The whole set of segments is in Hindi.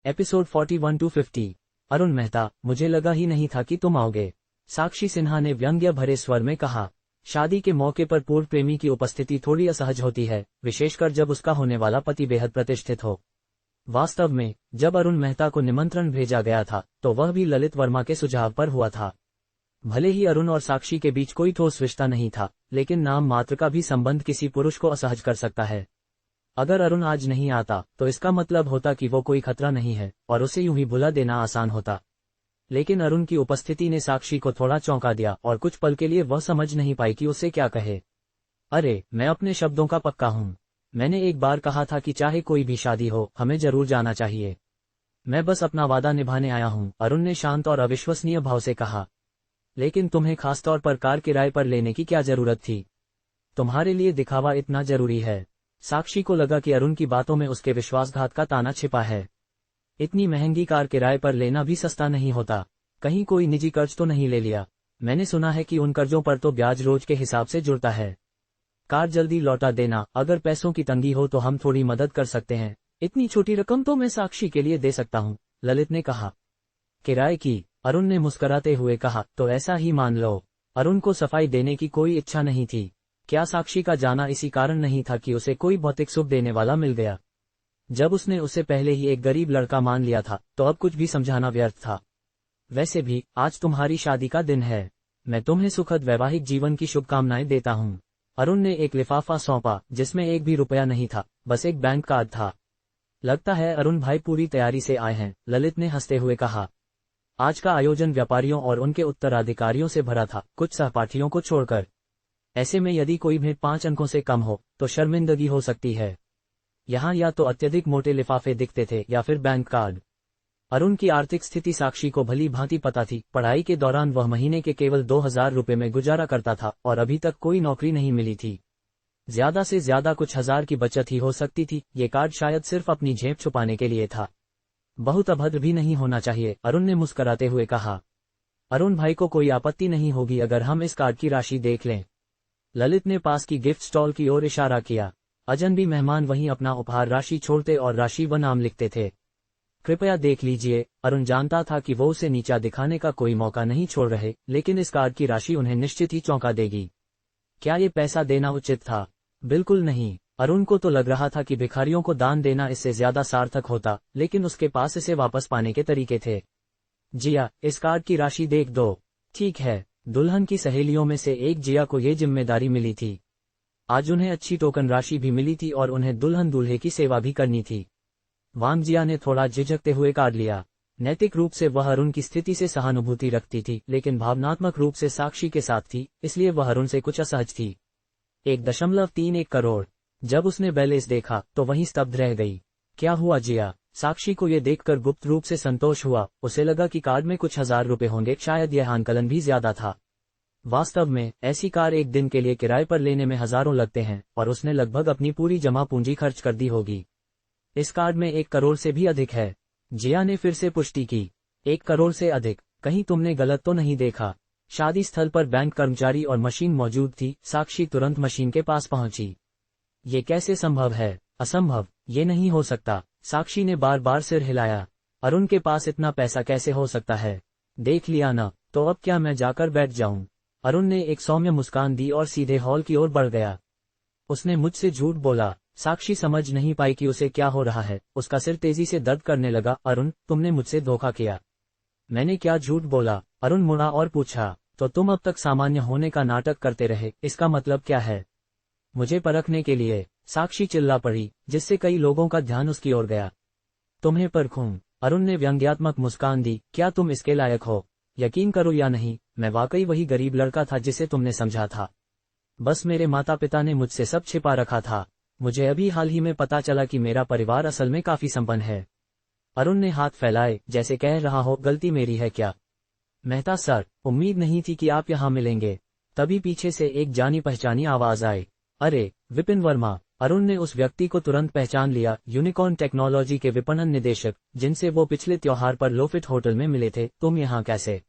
Episode 41 to 50। अरुण मेहता, मुझे लगा ही नहीं था कि तुम आओगे, साक्षी सिन्हा ने व्यंग्य भरे स्वर में कहा। शादी के मौके पर पूर्व प्रेमी की उपस्थिति थोड़ी असहज होती है, विशेषकर जब उसका होने वाला पति बेहद प्रतिष्ठित हो। वास्तव में जब अरुण मेहता को निमंत्रण भेजा गया था तो वह भी ललित वर्मा के सुझाव पर हुआ था। भले ही अरुण और साक्षी के बीच कोई ठोस रिश्ता नहीं था, लेकिन नाम मात्र का भी संबंध किसी पुरुष को असहज कर सकता है। अगर अरुण आज नहीं आता तो इसका मतलब होता कि वो कोई खतरा नहीं है और उसे यूं ही भुला देना आसान होता। लेकिन अरुण की उपस्थिति ने साक्षी को थोड़ा चौंका दिया और कुछ पल के लिए वह समझ नहीं पाई कि उसे क्या कहे। अरे, मैं अपने शब्दों का पक्का हूँ। मैंने एक बार कहा था कि चाहे कोई भी शादी हो, हमें जरूर जाना चाहिए। मैं बस अपना वादा निभाने आया हूँ, अरुण ने शांत और अविश्वसनीय भाव से कहा। लेकिन तुम्हें खासतौर पर कार किराए पर लेने की क्या जरूरत थी? तुम्हारे लिए दिखावा इतना जरूरी है? साक्षी को लगा कि अरुण की बातों में उसके विश्वासघात का ताना छिपा है। इतनी महंगी कार किराए पर लेना भी सस्ता नहीं होता। कहीं कोई निजी कर्ज तो नहीं ले लिया? मैंने सुना है कि उन कर्जों पर तो ब्याज रोज के हिसाब से जुड़ता है। कार जल्दी लौटा देना, अगर पैसों की तंगी हो तो हम थोड़ी मदद कर सकते हैं। इतनी छोटी रकम तो मैं साक्षी के लिए दे सकता हूँ, ललित ने कहा। किराए की? अरुण ने मुस्कुराते हुए कहा, तो ऐसा ही मान लो। अरुण को सफाई देने की कोई इच्छा नहीं थी। क्या साक्षी का जाना इसी कारण नहीं था कि उसे कोई भौतिक सुख देने वाला मिल गया? जब उसने उसे पहले ही एक गरीब लड़का मान लिया था तो अब कुछ भी समझाना व्यर्थ था। वैसे भी आज तुम्हारी शादी का दिन है। मैं तुम्हें सुखद वैवाहिक जीवन की शुभकामनाएं देता हूँ। अरुण ने एक लिफाफा सौंपा जिसमें एक भी रुपया नहीं था, बस एक बैंक कार्ड था। लगता है अरुण भाई पूरी तैयारी से आए हैं, ललित ने हंसते हुए कहा। आज का आयोजन व्यापारियों और उनके उत्तराधिकारियों से भरा था, कुछ सहपाठियों को छोड़कर। ऐसे में यदि कोई भेंट 5 अंकों से कम हो तो शर्मिंदगी हो सकती है। यहाँ या तो अत्यधिक मोटे लिफाफे दिखते थे या फिर बैंक कार्ड। अरुण की आर्थिक स्थिति साक्षी को भली भांति पता थी। पढ़ाई के दौरान वह महीने के केवल 2000 रुपए में गुजारा करता था और अभी तक कोई नौकरी नहीं मिली थी। ज्यादा से ज्यादा कुछ हजार की बचत ही हो सकती थी। ये कार्ड शायद सिर्फ अपनी जेब छुपाने के लिए था। बहुत अभद्र भी नहीं होना चाहिए, अरुण ने मुस्कुराते हुए कहा। अरुण भाई को कोई आपत्ति नहीं होगी अगर हम इस कार्ड की राशि देख लें? ललित ने पास की गिफ्ट स्टॉल की ओर इशारा किया। अजनबी मेहमान वहीं अपना उपहार राशि छोड़ते और राशि व नाम लिखते थे। कृपया देख लीजिए। अरुण जानता था कि वो उसे नीचा दिखाने का कोई मौका नहीं छोड़ रहे, लेकिन इस कार्ड की राशि उन्हें निश्चित ही चौंका देगी। क्या ये पैसा देना उचित था? बिल्कुल नहीं। अरुण को तो लग रहा था कि भिखारियों को दान देना इससे ज्यादा सार्थक होता, लेकिन उसके पास इसे वापस पाने के तरीके थे। जिया, इस कार्ड की राशि देख दो। ठीक है। दुल्हन की सहेलियों में से एक जिया को ये जिम्मेदारी मिली थी। आज उन्हें अच्छी टोकन राशि भी मिली थी और उन्हें दुल्हन दूल्हे की सेवा भी करनी थी। वांग जिया ने थोड़ा झिझकते हुए कार्ड लिया। नैतिक रूप से वह अरुण की स्थिति से सहानुभूति रखती थी, लेकिन भावनात्मक रूप से साक्षी के साथ थी, इसलिए वह अरुण से कुछ असहज थी। 1.31 करोड़। जब उसने बैलेंस देखा तो वहीं स्तब्ध रह गई। क्या हुआ जिया? साक्षी को ये देखकर गुप्त रूप से संतोष हुआ। उसे लगा कि कार्ड में कुछ 1000 रुपए होंगे, शायद यह आंकलन भी ज्यादा था। वास्तव में ऐसी कार एक दिन के लिए किराए पर लेने में हजारों लगते हैं और उसने लगभग अपनी पूरी जमा पूंजी खर्च कर दी होगी। इस कार्ड में 1 करोड़ से भी अधिक है। जिया ने फिर से पुष्टि की। 1 करोड़ से अधिक? कहीं तुमने गलत तो नहीं देखा? शादी स्थल पर बैंक कर्मचारी और मशीन मौजूद थी। साक्षी तुरंत मशीन के पास पहुंची। ये कैसे संभव है? असंभव। ये नहीं हो सकता। साक्षी ने बार बार सिर हिलाया। अरुण के पास इतना पैसा कैसे हो सकता है? देख लिया ना, तो अब क्या मैं जाकर बैठ जाऊं? अरुण ने एक सौम्य मुस्कान दी और सीधे हॉल की ओर बढ़ गया। उसने मुझसे झूठ बोला। साक्षी समझ नहीं पाई कि उसे क्या हो रहा है। उसका सिर तेजी से दर्द करने लगा। अरुण, तुमने मुझसे धोखा किया। मैंने क्या झूठ बोला? अरुण मुड़ा और पूछा। तो तुम अब तक सामान्य होने का नाटक करते रहे, इसका मतलब क्या है? मुझे परखने के लिए? साक्षी चिल्ला पड़ी, जिससे कई लोगों का ध्यान उसकी ओर गया। तुम्हें परखूं? अरुण ने व्यंग्यात्मक मुस्कान दी। क्या तुम इसके लायक हो? यकीन करो या नहीं, मैं वाकई वही गरीब लड़का था जिसे तुमने समझा था। बस मेरे माता पिता ने मुझसे सब छिपा रखा था। मुझे अभी हाल ही में पता चला कि मेरा परिवार असल में काफी संपन्न है। अरुण ने हाथ फैलाए, जैसे कह रहा हो, गलती मेरी है क्या? मेहता सर, उम्मीद नहीं थी कि आप यहाँ मिलेंगे। तभी पीछे से एक जानी पहचानी आवाज आई। अरे, विपिन वर्मा। अरुण ने उस व्यक्ति को तुरंत पहचान लिया। यूनिकॉर्न टेक्नोलॉजी के विपणन निदेशक, जिनसे वो पिछले त्योहार पर लोफिट होटल में मिले थे। तुम यहाँ कैसे?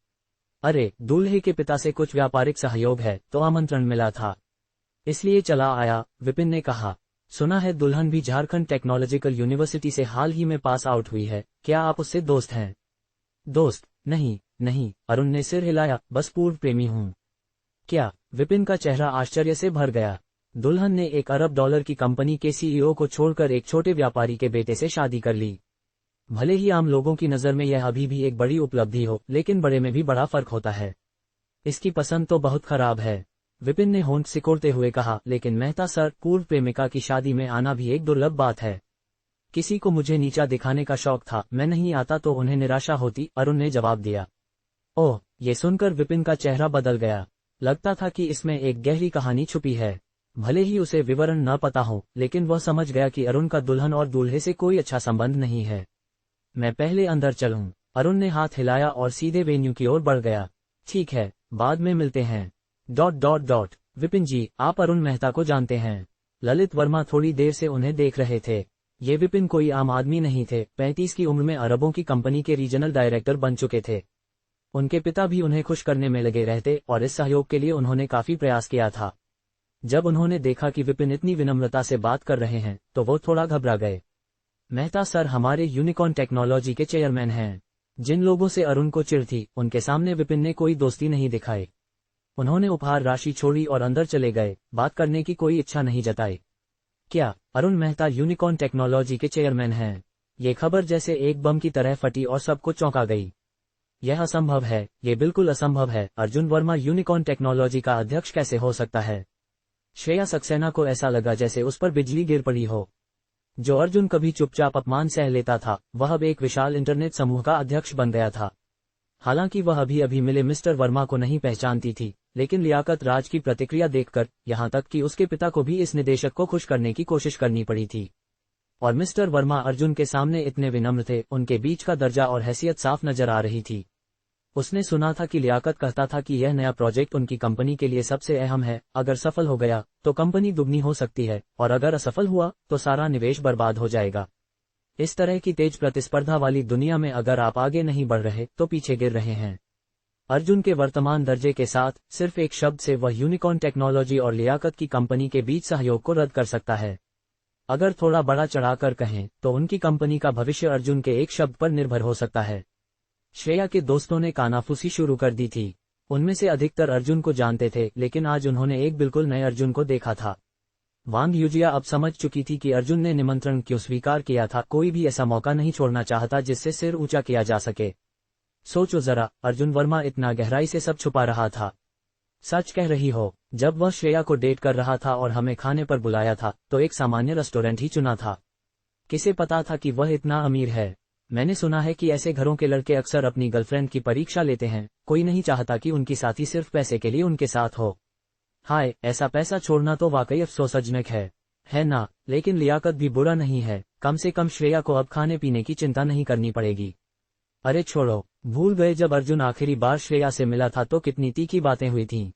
अरे, दूल्हे के पिता से कुछ व्यापारिक सहयोग है तो आमंत्रण मिला था, इसलिए चला आया, विपिन ने कहा। सुना है दुल्हन भी झारखंड टेक्नोलॉजिकल यूनिवर्सिटी से हाल ही में पास आउट हुई है, क्या आप उससे दोस्त हैं? दोस्त? नहीं नहीं, अरुण ने सिर हिलाया, बस पूर्व प्रेमी हूँ। क्या? विपिन का चेहरा आश्चर्य से भर गया। दुल्हन ने $1 अरब की कंपनी के सीईओ को छोड़कर एक छोटे व्यापारी के बेटे से शादी कर ली। भले ही आम लोगों की नज़र में यह अभी भी एक बड़ी उपलब्धि हो, लेकिन बड़े में भी बड़ा फर्क होता है। इसकी पसंद तो बहुत खराब है, विपिन ने होंठ सिकोड़ते हुए कहा। लेकिन मेहता सर, पूर्व प्रेमिका की शादी में आना भी एक दुर्लभ बात है। किसी को मुझे नीचा दिखाने का शौक था, मैं नहीं आता तो उन्हें निराशा होती, अरुण ने जवाब दिया। ओह, ये सुनकर विपिन का चेहरा बदल गया। लगता था कि इसमें एक गहरी कहानी छुपी है। भले ही उसे विवरण न पता हो, लेकिन वह समझ गया कि अरुण का दुल्हन और दूल्हे से कोई अच्छा संबंध नहीं है। मैं पहले अंदर चलूं? अरुण ने हाथ हिलाया और सीधे वेन्यू की ओर बढ़ गया। ठीक है, बाद में मिलते हैं। ... विपिन जी, आप अरुण मेहता को जानते हैं? ललित वर्मा थोड़ी देर से उन्हें देख रहे थे। ये विपिन कोई आम आदमी नहीं थे। 35 की उम्र में अरबों की कंपनी के रीजनल डायरेक्टर बन चुके थे। उनके पिता भी उन्हें खुश करने में लगे रहते और इस सहयोग के लिए उन्होंने काफी प्रयास किया था। जब उन्होंने देखा कि विपिन इतनी विनम्रता से बात कर रहे हैं, तो वो थोड़ा घबरा गए। मेहता सर हमारे यूनिकॉर्न टेक्नोलॉजी के चेयरमैन हैं। जिन लोगों से अरुण को चिढ़ थी, उनके सामने विपिन ने कोई दोस्ती नहीं दिखाई। उन्होंने उपहार राशि छोड़ी और अंदर चले गए, बात करने की कोई इच्छा नहीं जताई। क्या अरुण मेहता यूनिकॉर्न टेक्नोलॉजी के चेयरमैन हैं? ये खबर जैसे एक बम की तरह फटी और सबको चौंका गई। यह असंभव है, ये बिल्कुल असंभव है। अर्जुन वर्मा यूनिकॉर्न टेक्नोलॉजी का अध्यक्ष कैसे हो सकता है? श्रेया सक्सेना को ऐसा लगा जैसे उस पर बिजली गिर पड़ी हो। जो अर्जुन कभी चुपचाप अपमान सह लेता था, वह अब एक विशाल इंटरनेट समूह का अध्यक्ष बन गया था। हालांकि वह अभी अभी मिले मिस्टर वर्मा को नहीं पहचानती थी, लेकिन लियाकत राज की प्रतिक्रिया देखकर, यहां तक कि उसके पिता को भी इस निदेशक को खुश करने की कोशिश करनी पड़ी थी। और मिस्टर वर्मा अर्जुन के सामने इतने विनम्र थे, उनके बीच का दर्जा और हैसियत साफ नजर आ रही थी। उसने सुना था कि लियाकत कहता था कि यह नया प्रोजेक्ट उनकी कंपनी के लिए सबसे अहम है। अगर सफल हो गया तो कंपनी दुगनी हो सकती है, और अगर असफल हुआ तो सारा निवेश बर्बाद हो जाएगा। इस तरह की तेज प्रतिस्पर्धा वाली दुनिया में अगर आप आगे नहीं बढ़ रहे तो पीछे गिर रहे हैं। अर्जुन के वर्तमान दर्जे के साथ सिर्फ एक शब्द से वह यूनिकॉर्न टेक्नोलॉजी और लियाकत की कंपनी के बीच सहयोग को रद्द कर सकता है। अगर थोड़ा बड़ा चढ़ाकर कहें तो उनकी कंपनी का भविष्य अर्जुन के एक शब्द पर निर्भर हो सकता है। श्रेया के दोस्तों ने कानाफूसी शुरू कर दी थी। उनमें से अधिकतर अर्जुन को जानते थे, लेकिन आज उन्होंने एक बिल्कुल नए अर्जुन को देखा था। वांग यूजिया अब समझ चुकी थी कि अर्जुन ने निमंत्रण क्यों स्वीकार किया था। कोई भी ऐसा मौका नहीं छोड़ना चाहता जिससे सिर ऊंचा किया जा सके। सोचो जरा, अर्जुन वर्मा इतना गहराई से सब छुपा रहा था। सच कह रही हो, जब वह श्रेया को डेट कर रहा था और हमें खाने पर बुलाया था, तो एक सामान्य रेस्टोरेंट ही चुना था। किसे पता था कि वह इतना अमीर है? मैंने सुना है कि ऐसे घरों के लड़के अक्सर अपनी गर्लफ्रेंड की परीक्षा लेते हैं। कोई नहीं चाहता कि उनकी साथी सिर्फ पैसे के लिए उनके साथ हो। हाय, ऐसा पैसा छोड़ना तो वाकई अफसोसजनक है ना? लेकिन लियाकत भी बुरा नहीं है। कम से कम श्रेया को अब खाने पीने की चिंता नहीं करनी पड़ेगी। अरे छोड़ो, भूल गए जब अर्जुन आखिरी बार श्रेया से मिला था तो कितनी तीखी बातें हुई थीं।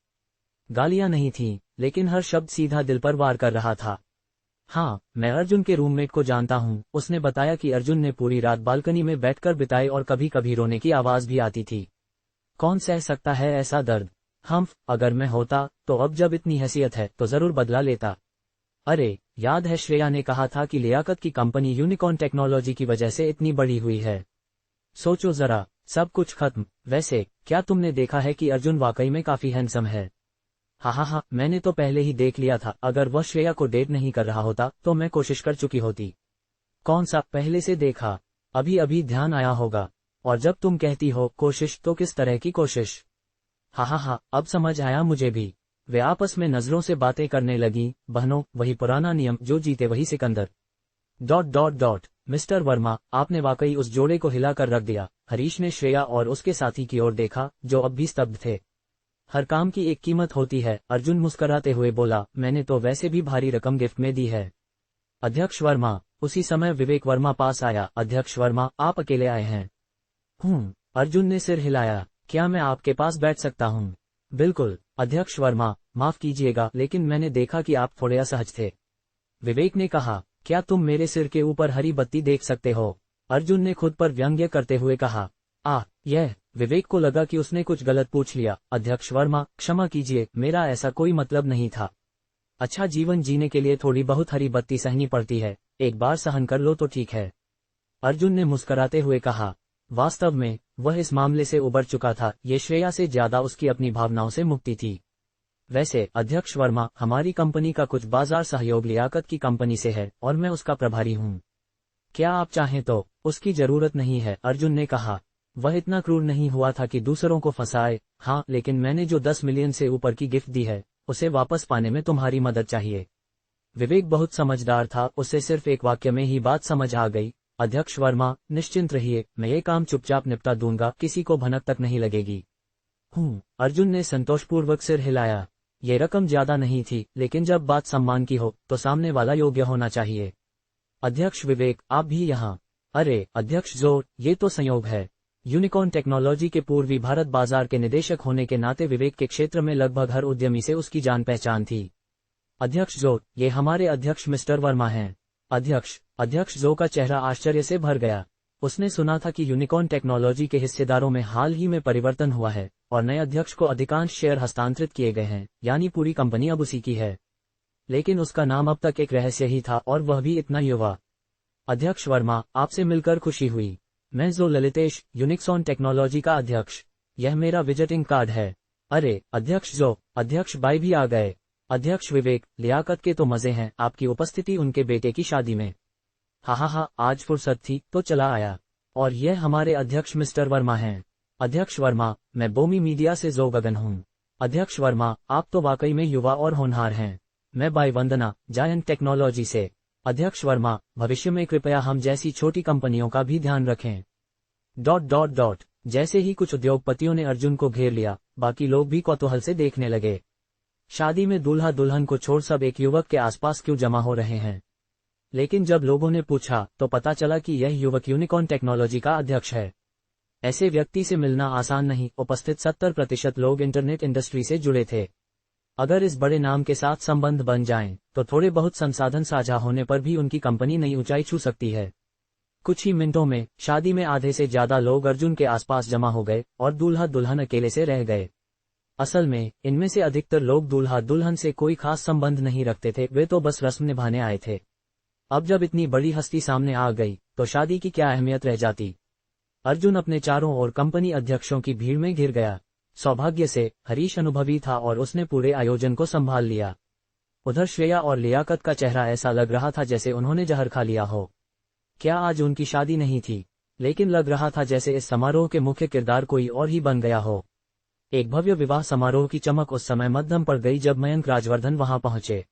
गालियां नहीं थीं, लेकिन हर शब्द सीधा दिल पर वार कर रहा था। हाँ, मैं अर्जुन के रूममेट को जानता हूँ। उसने बताया कि अर्जुन ने पूरी रात बालकनी में बैठकर बिताई और कभी कभी रोने की आवाज भी आती थी। कौन सह सकता है ऐसा दर्द? अगर मैं होता तो अब जब इतनी हैसियत है तो जरूर बदला लेता। अरे याद है, श्रेया ने कहा था कि लियाकत की कंपनी यूनिकॉर्न टेक्नोलॉजी की वजह से इतनी बड़ी हुई है। सोचो जरा, सब कुछ खत्म। वैसे क्या तुमने देखा है कि अर्जुन वाकई में काफी हैंडसम है? हाँ, मैंने तो पहले ही देख लिया था। अगर वह श्रेया को डेट नहीं कर रहा होता तो मैं कोशिश कर चुकी होती। कौन सा पहले से देखा? अभी अभी ध्यान आया होगा। और जब तुम कहती हो कोशिश, तो किस तरह की कोशिश? हाँ, अब समझ आया मुझे भी। वे आपस में नजरों से बातें करने लगी। बहनों, वही पुराना नियम, जो जीते वही सिकंदर। ... मिस्टर वर्मा, आपने वाकई उस जोड़े को हिलाकर रख दिया। हरीश ने श्रेया और उसके साथी की ओर देखा, जो अब भी स्तब्ध थे। हर काम की एक कीमत होती है, अर्जुन मुस्कुराते हुए बोला। मैंने तो वैसे भी भारी रकम गिफ्ट में दी है। अध्यक्ष वर्मा। उसी समय विवेक वर्मा पास आया। अध्यक्ष वर्मा, आप अकेले आए हैं? अर्जुन ने सिर हिलाया। क्या मैं आपके पास बैठ सकता हूँ? बिल्कुल। अध्यक्ष वर्मा, माफ कीजिएगा, लेकिन मैंने देखा कि आप थोड़े असहज थे। विवेक ने कहा। क्या तुम मेरे सिर के ऊपर हरी बत्ती देख सकते हो? अर्जुन ने खुद पर व्यंग्य करते हुए कहा। यह। विवेक को लगा कि उसने कुछ गलत पूछ लिया। अध्यक्ष वर्मा, क्षमा कीजिए, मेरा ऐसा कोई मतलब नहीं था। अच्छा जीवन जीने के लिए थोड़ी बहुत हरी बत्ती सहनी पड़ती है, एक बार सहन कर लो तो ठीक है। अर्जुन ने मुस्कुराते हुए कहा। वास्तव में वह इस मामले से उबर चुका था, ये श्रेया से ज्यादा उसकी अपनी भावनाओं से मुक्ति थी। वैसे अध्यक्ष वर्मा, हमारी कंपनी का कुछ बाजार सहयोग लियाकत की कंपनी से है और मैं उसका प्रभारी हूँ। क्या आप चाहें तो? उसकी जरूरत नहीं है, अर्जुन ने कहा। वह इतना क्रूर नहीं हुआ था कि दूसरों को फंसाए। हाँ, लेकिन मैंने जो 10 मिलियन से ऊपर की गिफ्ट दी है, उसे वापस पाने में तुम्हारी मदद चाहिए। विवेक बहुत समझदार था, उसे सिर्फ एक वाक्य में ही बात समझ आ गई। अध्यक्ष वर्मा, निश्चिंत रहिए, मैं ये काम चुपचाप निपटा दूंगा, किसी को भनक तक नहीं लगेगी। अर्जुन ने संतोषपूर्वक सिर हिलाया। ये रकम ज्यादा नहीं थी, लेकिन जब बात सम्मान की हो तो सामने वाला योग्य होना चाहिए। अध्यक्ष विवेक, आप भी यहाँ? अरे अध्यक्ष जोर, ये तो संयोग है। यूनिकॉर्न टेक्नोलॉजी के पूर्वी भारत बाजार के निदेशक होने के नाते विवेक के क्षेत्र में लगभग हर उद्यमी से उसकी जान पहचान थी। अध्यक्ष जो, ये हमारे अध्यक्ष मिस्टर वर्मा हैं। अध्यक्ष जो का चेहरा आश्चर्य से भर गया। उसने सुना था कि यूनिकॉर्न टेक्नोलॉजी के हिस्सेदारों में हाल ही में परिवर्तन हुआ है और नए अध्यक्ष को अधिकांश शेयर हस्तांतरित किए गए हैं, यानी पूरी कंपनी अब उसी की है। लेकिन उसका नाम अब तक एक रहस्य ही था, और वह भी इतना युवा। अध्यक्ष वर्मा, आपसे मिलकर खुशी हुई। मैं जो ललितेश, यूनिकॉर्न टेक्नोलॉजी का अध्यक्ष। यह मेरा विजिटिंग कार्ड है। अरे अध्यक्ष जो, अध्यक्ष बाई भी आ गए। अध्यक्ष विवेक, लियाकत के तो मजे हैं, आपकी उपस्थिति उनके बेटे की शादी में। हाँ, आज फुर्सत थी तो चला आया। और यह हमारे अध्यक्ष मिस्टर वर्मा हैं। अध्यक्ष वर्मा, मैं बोमी मीडिया से जो गगन हूँ। अध्यक्ष वर्मा, आप तो वाकई में युवा और होनहार हैं। मैं बाई वंदना, जायंट टेक्नोलॉजी से। अध्यक्ष वर्मा, भविष्य में कृपया हम जैसी छोटी कंपनियों का भी ध्यान रखें। ... जैसे ही कुछ उद्योगपतियों ने अर्जुन को घेर लिया, बाकी लोग भी कौतूहल से देखने लगे। शादी में दूल्हा दुल्हन को छोड़ सब एक युवक के आसपास क्यों जमा हो रहे हैं? लेकिन जब लोगों ने पूछा तो पता चला कि यह युवक यूनिकॉर्न टेक्नोलॉजी का अध्यक्ष है। ऐसे व्यक्ति से मिलना आसान नहीं। उपस्थित 70% लोग इंटरनेट इंडस्ट्री से जुड़े थे। अगर इस बड़े नाम के साथ संबंध बन जाएं, तो थोड़े बहुत संसाधन साझा होने पर भी उनकी कंपनी नई ऊंचाई छू सकती है। कुछ ही मिनटों में शादी में आधे से ज्यादा लोग अर्जुन के आसपास जमा हो गए और दूल्हा दुल्हन अकेले से रह गए। असल में इनमें से अधिकतर लोग दूल्हा दुल्हन से कोई खास संबंध नहीं रखते थे, वे तो बस रस्म निभाने आए थे। अब जब इतनी बड़ी हस्ती सामने आ गई तो शादी की क्या अहमियत रह जाती। अर्जुन अपने चारों ओर कंपनी अध्यक्षों की भीड़ में घिर गया। सौभाग्य से हरीश अनुभवी था और उसने पूरे आयोजन को संभाल लिया। उधर श्रेया और लियाकत का चेहरा ऐसा लग रहा था जैसे उन्होंने जहर खा लिया हो। क्या आज उनकी शादी नहीं थी? लेकिन लग रहा था जैसे इस समारोह के मुख्य किरदार कोई और ही बन गया हो। एक भव्य विवाह समारोह की चमक उस समय मध्यम पड़ गई जब मयंक राजवर्धन वहां पहुंचे।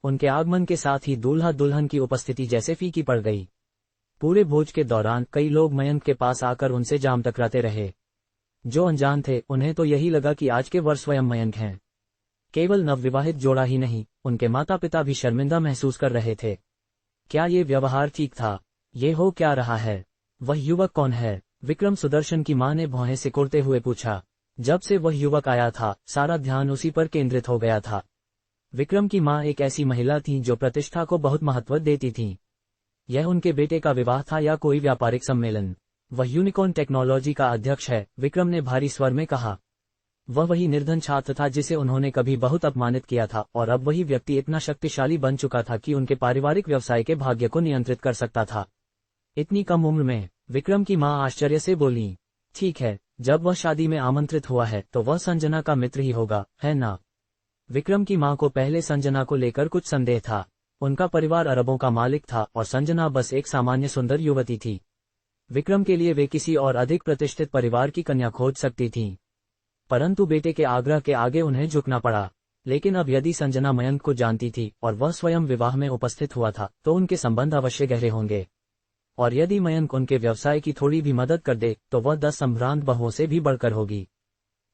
उनके आगमन के साथ ही दूल्हा दुल्हन की उपस्थिति जैसे फीकी पड़ गई। पूरे भोज के दौरान कई लोग मयंक के पास आकर उनसे जाम टकराते रहे। जो अनजान थे उन्हें तो यही लगा कि आज के वर स्वयं मयंक हैं। केवल नवविवाहित जोड़ा ही नहीं, उनके माता पिता भी शर्मिंदा महसूस कर रहे थे। क्या ये व्यवहार ठीक था? ये हो क्या रहा है? वह युवक कौन है? विक्रम सुदर्शन की मां ने भौहें सिकोड़ते हुए पूछा। जब से वह युवक आया था, सारा ध्यान उसी पर केंद्रित हो गया था। विक्रम की मां एक ऐसी महिला थी जो प्रतिष्ठा को बहुत महत्व देती थी। यह उनके बेटे का विवाह था या कोई व्यापारिक सम्मेलन? वह यूनिकॉर्न टेक्नोलॉजी का अध्यक्ष है, विक्रम ने भारी स्वर में कहा। वह वही निर्धन छात्र था जिसे उन्होंने कभी बहुत अपमानित किया था, और अब वही व्यक्ति इतना शक्तिशाली बन चुका था कि उनके पारिवारिक व्यवसाय के भाग्य को नियंत्रित कर सकता था। इतनी कम उम्र में? विक्रम की मां आश्चर्य से बोली। ठीक है, जब वह शादी में आमंत्रित हुआ है तो वह संजना का मित्र ही होगा, है ना? विक्रम की मां को पहले संजना को लेकर कुछ संदेह था। उनका परिवार अरबों का मालिक था और संजना बस एक सामान्य सुंदर युवती थी। विक्रम के लिए वे किसी और अधिक प्रतिष्ठित परिवार की कन्या खोज सकती थीं। परंतु बेटे के आग्रह के आगे उन्हें झुकना पड़ा। लेकिन अब यदि संजना मयंक को जानती थी और वह स्वयं विवाह में उपस्थित हुआ था, तो उनके संबंध अवश्य गहरे होंगे। और यदि मयंक उनके व्यवसाय की थोड़ी भी मदद कर दे तो वह 10 संभ्रांत बहुओं से भी बढ़कर होगी।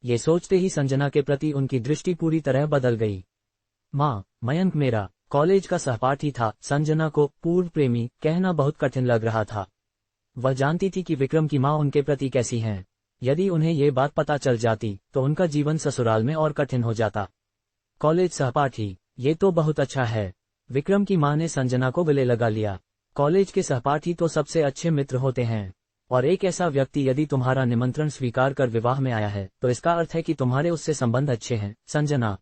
ये सोचते ही संजना के प्रति उनकी दृष्टि पूरी तरह बदल गई। माँ, मयंक मेरा कॉलेज का सहपाठी था। संजना को पूर्व प्रेमी कहना बहुत कठिन लग रहा था। वह जानती थी कि विक्रम की माँ उनके प्रति कैसी हैं। यदि उन्हें ये बात पता चल जाती तो उनका जीवन ससुराल में और कठिन हो जाता। कॉलेज सहपाठी, ये तो बहुत अच्छा है। विक्रम की माँ ने संजना को गले लगा लिया। कॉलेज के सहपाठी तो सबसे अच्छे मित्र होते हैं, और एक ऐसा व्यक्ति यदि तुम्हारा निमंत्रण स्वीकार कर विवाह में आया है तो इसका अर्थ है कि तुम्हारे उससे संबंध अच्छे हैं। संजना,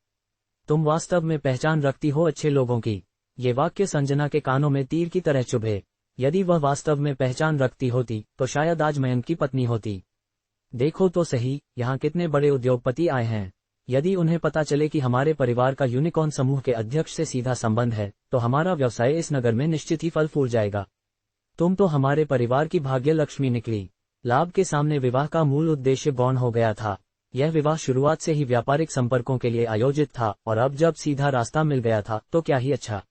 तुम वास्तव में पहचान रखती हो अच्छे लोगों की। ये वाक्य संजना के कानों में तीर की तरह चुभे। यदि वह वास्तव में पहचान रखती होती तो शायद आज मयंक की पत्नी होती। देखो तो सही, यहाँ कितने बड़े उद्योगपति आए हैं। यदि उन्हें पता चले कि हमारे परिवार का यूनिकॉर्न समूह के अध्यक्ष से सीधा संबंध है तो हमारा व्यवसाय इस नगर में निश्चित ही फल फूल जाएगा। तुम तो हमारे परिवार की भाग्य लक्ष्मी निकली। लाभ के सामने विवाह का मूल उद्देश्य गौण हो गया था। यह विवाह शुरुआत से ही व्यापारिक संपर्कों के लिए आयोजित था और अब जब सीधा रास्ता मिल गया था तो क्या ही अच्छा।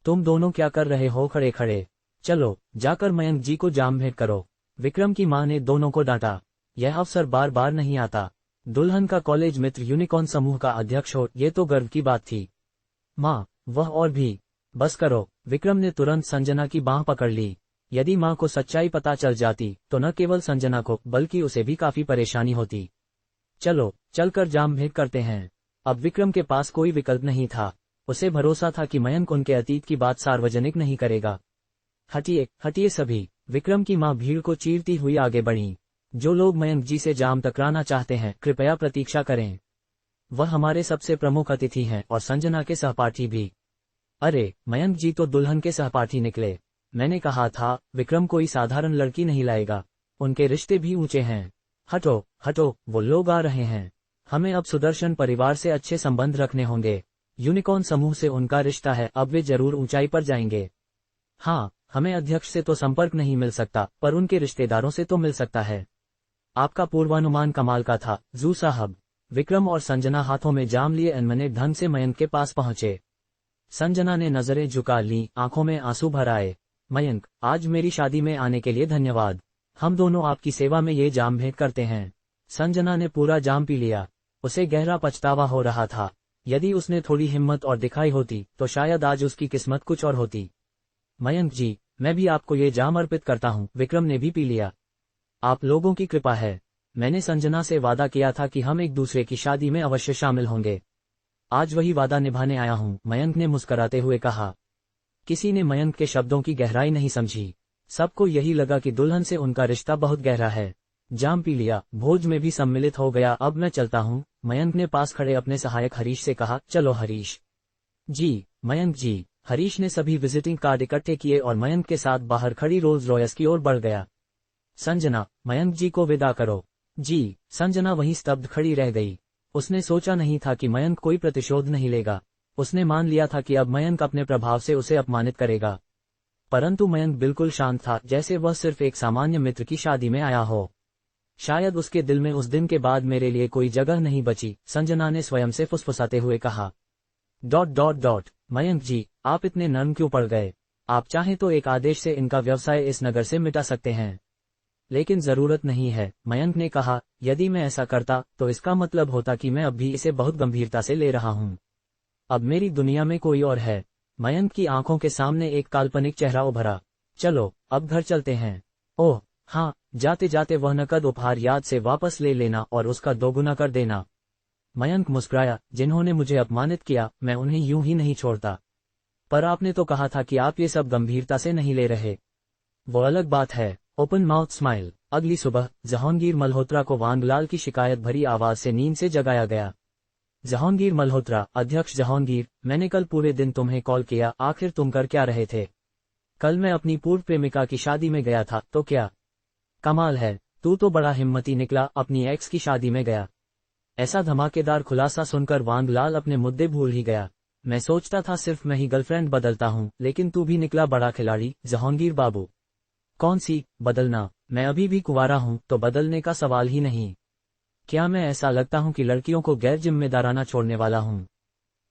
तुम दोनों क्या कर रहे हो खड़े खड़े? चलो जाकर मयंक जी को जाम भेंट करो। विक्रम की मां ने दोनों को डांटा। यह अवसर बार बार नहीं आता। दुल्हन का कॉलेज मित्र यूनिकॉर्न समूह का अध्यक्ष हो, ये तो गर्व की बात थी। माँ, वह और भी। बस करो। विक्रम ने तुरंत संजना की बांह पकड़ ली। यदि माँ को सच्चाई पता चल जाती तो न केवल संजना को बल्कि उसे भी काफी परेशानी होती। चलो चलकर जाम भेंट करते हैं। अब विक्रम के पास कोई विकल्प नहीं था। उसे भरोसा था कि मयंक उनके अतीत की बात सार्वजनिक नहीं करेगा। हटिए हटिए सभी। विक्रम की मां भीड़ को चीरती हुई आगे बढ़ी। जो लोग मयंक जी से जाम टकराना चाहते हैं कृपया प्रतीक्षा करें। वह हमारे सबसे प्रमुख अतिथि हैं और संजना के सहपाठी भी। अरे, मयंक जी तो दुल्हन के सहपाठी निकले। मैंने कहा था विक्रम कोई साधारण लड़की नहीं लाएगा। उनके रिश्ते भी ऊंचे हैं। हटो हटो, वो लोग आ रहे हैं। हमें अब सुदर्शन परिवार से अच्छे संबंध रखने होंगे। यूनिकॉर्न समूह से उनका रिश्ता है, अब वे जरूर ऊंचाई पर जाएंगे। हाँ, हमें अध्यक्ष से तो संपर्क नहीं मिल सकता पर उनके रिश्तेदारों से तो मिल सकता है। आपका पूर्वानुमान कमाल का था जू साहब। विक्रम और संजना हाथों में जाम लिए अनमने ढंग से मयंक के पास पहुंचे। संजना ने नजरें झुका ली, आंखों में आंसू भर आए। मयंक, आज मेरी शादी में आने के लिए धन्यवाद। हम दोनों आपकी सेवा में ये जाम भेंट करते हैं। संजना ने पूरा जाम पी लिया। उसे गहरा पछतावा हो रहा था। यदि उसने थोड़ी हिम्मत और दिखाई होती तो शायद आज उसकी किस्मत कुछ और होती। मयंक जी, मैं भी आपको ये जाम अर्पित करता हूँ। विक्रम ने भी पी लिया। आप लोगों की कृपा है। मैंने संजना से वादा किया था कि हम एक दूसरे की शादी में अवश्य शामिल होंगे। आज वही वादा निभाने आया हूँ, मयंक ने मुस्कुराते हुए कहा। किसी ने मयंक के शब्दों की गहराई नहीं समझी। सबको यही लगा कि दुल्हन से उनका रिश्ता बहुत गहरा है। जाम पी लिया, भोज में भी सम्मिलित हो गया। अब मैं चलता हूँ, मयंक ने पास खड़े अपने सहायक हरीश से कहा। चलो हरीश जी। मयंक जी। हरीश ने सभी विजिटिंग कार्ड इकट्ठे किए और मयंक के साथ बाहर खड़ी रोल्स रॉयस की ओर बढ़ गया। संजना, मयंक जी को विदा करो। जी। संजना वहीं स्तब्ध खड़ी रह गई। उसने सोचा नहीं था कि मयंक कोई प्रतिशोध नहीं लेगा। उसने मान लिया था कि अब मयंक अपने प्रभाव से उसे अपमानित करेगा। परंतु मयंक बिल्कुल शांत था, जैसे वह सिर्फ एक सामान्य मित्र की शादी में आया हो। शायद उसके दिल में उस दिन के बाद मेरे लिए कोई जगह नहीं बची, संजना ने स्वयं से फुसफुसाते हुए कहा। ... मयंक जी, आप इतने नर्म क्यों पड़ गए? आप चाहें तो एक आदेश से इनका व्यवसाय इस नगर से मिटा सकते हैं। लेकिन जरूरत नहीं है, मयंक ने कहा। यदि मैं ऐसा करता तो इसका मतलब होता कि मैं अब भी इसे बहुत गंभीरता से ले रहा हूँ। अब मेरी दुनिया में कोई और है। मयंक की आंखों के सामने एक काल्पनिक चेहरा उभरा। चलो अब घर चलते हैं। ओह हाँ, जाते जाते वह नकद उपहार याद से वापस ले लेना और उसका दोगुना कर देना। मयंक मुस्कुराया। जिन्होंने मुझे अपमानित किया, मैं उन्हें यूं ही नहीं छोड़ता। पर आपने तो कहा था कि आप ये सब गंभीरता से नहीं ले रहे। वो अलग बात है। Open mouth smile. अगली सुबह जहांगीर मल्होत्रा को वांगलाल की शिकायत भरी आवाज से नींद से जगाया गया। जहांगीर मल्होत्रा। अध्यक्ष जहांगीर, मैंने कल पूरे दिन तुम्हें कॉल किया, आखिर तुम कर क्या रहे थे? कल मैं अपनी पूर्व प्रेमिका की शादी में गया था। तो क्या? कमाल है, तू तो बड़ा हिम्मती निकला, अपनी एक्स की शादी में गया। ऐसा धमाकेदार खुलासा सुनकर वांगलाल अपने मुद्दे भूल ही गया। मैं सोचता था सिर्फ मैं ही गर्लफ्रेंड बदलता हूँ, लेकिन तू भी निकला बड़ा खिलाड़ी। जहांगीर बाबू, कौन सी बदलना? मैं अभी भी कुंवारा हूँ, तो बदलने का सवाल ही नहीं। क्या मैं ऐसा लगता हूँ कि लड़कियों को गैर जिम्मेदाराना छोड़ने वाला हूँ?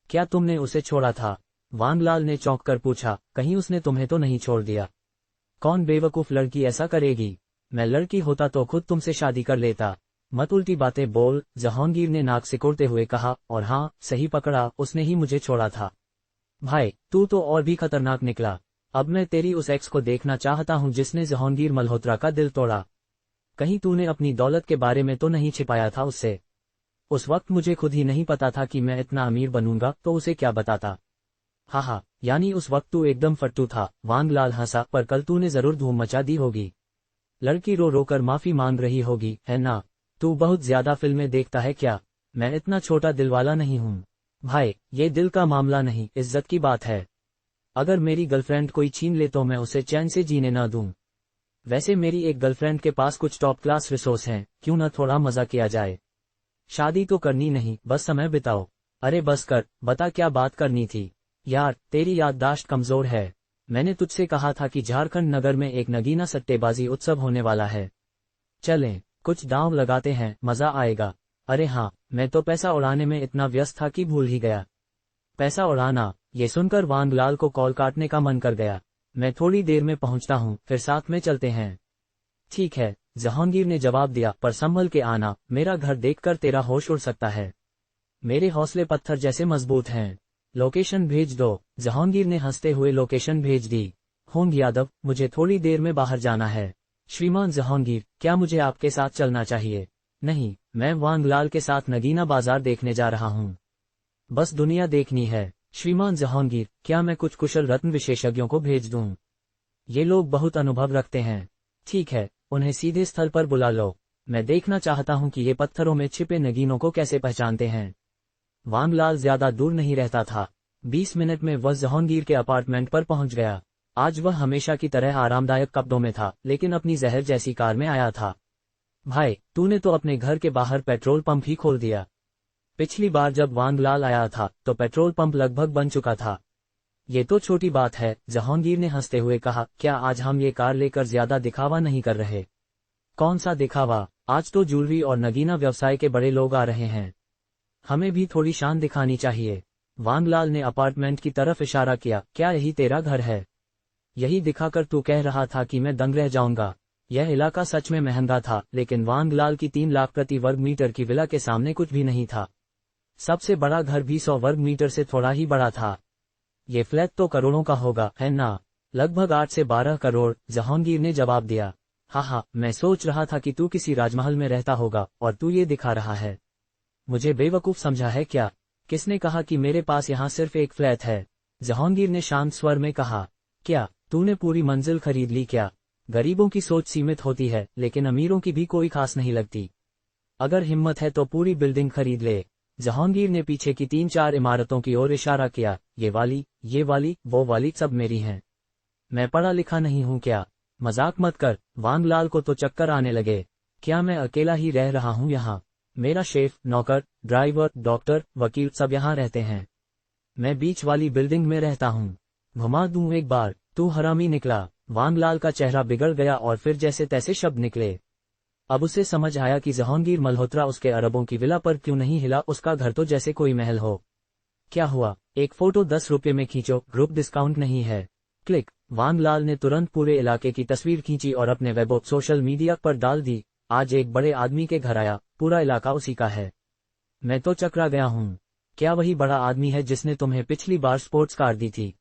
क्या तुमने उसे छोड़ा था? वांगलाल ने चौंक कर पूछा। कहीं उसने तुम्हें तो नहीं छोड़ दिया? कौन बेवकूफ लड़की ऐसा करेगी? मैं लड़की होता तो खुद तुमसे शादी कर लेता। मत उल्टी बातें बोल, जहांगीर ने नाक सिकोड़ते हुए कहा। और हाँ, सही पकड़ा, उसने ही मुझे छोड़ा था। भाई, तू तो और भी खतरनाक निकला। अब मैं तेरी उस एक्स को देखना चाहता हूँ जिसने जहांगीर मल्होत्रा का दिल तोड़ा। कहीं तूने अपनी दौलत के बारे में तो नहीं छिपाया था उससे? उस वक्त मुझे खुद ही नहीं पता था कि मैं इतना अमीर बनूंगा, तो उसे क्या बताता। हाँ, यानी उस वक्त तू एकदम फट्टू था। वांगलाल हंसा। पर कल तूने जरूर धूम मचा दी होगी। लड़की रो रो कर माफी मांग रही होगी, है ना? तू बहुत ज्यादा फिल्में देखता है क्या? मैं इतना छोटा दिल वाला नहीं हूँ। भाई ये दिल का मामला नहीं, इज्जत की बात है। अगर मेरी गर्लफ्रेंड कोई छीन ले तो मैं उसे चैन से जीने ना दूं। वैसे मेरी एक गर्लफ्रेंड के पास कुछ टॉप क्लास रिसोर्स हैं, क्यों ना थोड़ा मजा किया जाए। शादी तो करनी नहीं, बस समय बिताओ। अरे बस कर, बता क्या बात करनी थी। यार तेरी याददाश्त कमजोर है। मैंने तुझसे कहा था कि झारखंड नगर में एक नगीना सट्टेबाजी उत्सव होने वाला है। चलें, कुछ दांव लगाते हैं, मजा आएगा। अरे हाँ, मैं तो पैसा उड़ाने में इतना व्यस्त था कि भूल ही गया। पैसा उड़ाना, ये सुनकर वांगलाल को कॉल काटने का मन कर गया। मैं थोड़ी देर में पहुंचता हूँ, फिर साथ में चलते हैं। ठीक है, जहांगीर ने जवाब दिया, पर संभल के आना, मेरा घर देखकर तेरा होश उड़ सकता है। मेरे हौसले पत्थर जैसे मजबूत हैं। लोकेशन भेज दो। जहांगीर ने हंसते हुए लोकेशन भेज दी। होंग यादव, मुझे थोड़ी देर में बाहर जाना है। श्रीमान जहांगीर, क्या मुझे आपके साथ चलना चाहिए? नहीं, मैं वांगलाल के साथ नगीना बाजार देखने जा रहा हूँ। बस दुनिया देखनी है। श्रीमान जहांगीर, क्या मैं कुछ कुशल रत्न विशेषज्ञों को भेज दूं? ये लोग बहुत अनुभव रखते हैं। ठीक है, उन्हें सीधे स्थल पर बुला लो। मैं देखना चाहता हूं कि ये पत्थरों में छिपे नगीनों को कैसे पहचानते हैं। वांगलाल ज्यादा दूर नहीं रहता था। 20 मिनट में वह जहांगीर के अपार्टमेंट पर पहुंच गया। आज वह हमेशा की तरह आरामदायक कपड़ों में था, लेकिन अपनी जहर जैसी कार में आया था। भाई, तूने तो अपने घर के बाहर पेट्रोल पंप ही खोल दिया। पिछली बार जब वांगलाल आया था तो पेट्रोल पंप लगभग बन चुका था। ये तो छोटी बात है, जहांगीर ने हंसते हुए कहा। क्या आज हम ये कार लेकर ज्यादा दिखावा नहीं कर रहे? कौन सा दिखावा? आज तो ज्वेलरी और नगीना व्यवसाय के बड़े लोग आ रहे हैं। हमें भी थोड़ी शान दिखानी चाहिए। वांगलाल ने अपार्टमेंट की तरफ इशारा किया। क्या यही तेरा घर है? यही दिखाकर तू कह रहा था कि मैं दंग रह जाऊंगा। यह इलाका सच में महंगा था, लेकिन वांगलाल की 3 लाख प्रति वर्ग मीटर की विला के सामने कुछ भी नहीं था। सबसे बड़ा घर भी 100 वर्ग मीटर से थोड़ा ही बड़ा था। ये फ्लैट तो करोड़ों का होगा, है ना? लगभग 8 से 12 करोड़, जहांगीर ने जवाब दिया। हाँ, मैं सोच रहा था कि तू किसी राजमहल में रहता होगा और तू ये दिखा रहा है। मुझे बेवकूफ समझा है क्या? किसने कहा कि मेरे पास यहाँ सिर्फ एक फ्लैट है? जहांगीर ने शांत स्वर में कहा। क्या तूने पूरी मंजिल खरीद ली क्या? गरीबों की सोच सीमित होती है, लेकिन अमीरों की भी कोई खास नहीं लगती। अगर हिम्मत है तो पूरी बिल्डिंग खरीद ले। जहांगीर ने पीछे की 3-4 इमारतों की ओर इशारा किया। ये वाली, वो वाली सब मेरी हैं। मैं पढ़ा लिखा नहीं हूँ क्या? मजाक मत कर। वांगलाल को तो चक्कर आने लगे। क्या मैं अकेला ही रह रहा हूँ यहाँ? मेरा शेफ, नौकर, ड्राइवर, डॉक्टर, वकील सब यहाँ रहते हैं। मैं बीच वाली बिल्डिंग में रहता हूँ। घुमा दूं एक बार? तू हरामी निकला। वांगलाल का चेहरा बिगड़ गया और फिर जैसे तैसे शब्द निकले। अब उसे समझ आया कि जहांगीर मल्होत्रा उसके अरबों की विला पर क्यों नहीं हिला। उसका घर तो जैसे कोई महल हो। क्या हुआ? एक फोटो 10 रुपये में खींचो, ग्रुप डिस्काउंट नहीं है। क्लिक। वांगलाल ने तुरंत पूरे इलाके की तस्वीर खींची और अपने वेब और सोशल मीडिया पर डाल दी। आज एक बड़े आदमी के घर आया, पूरा इलाका उसी का है। मैं तो चकरा गया हूँ। क्या वही बड़ा आदमी है जिसने तुम्हें पिछली बार स्पोर्ट्स कार दी थी?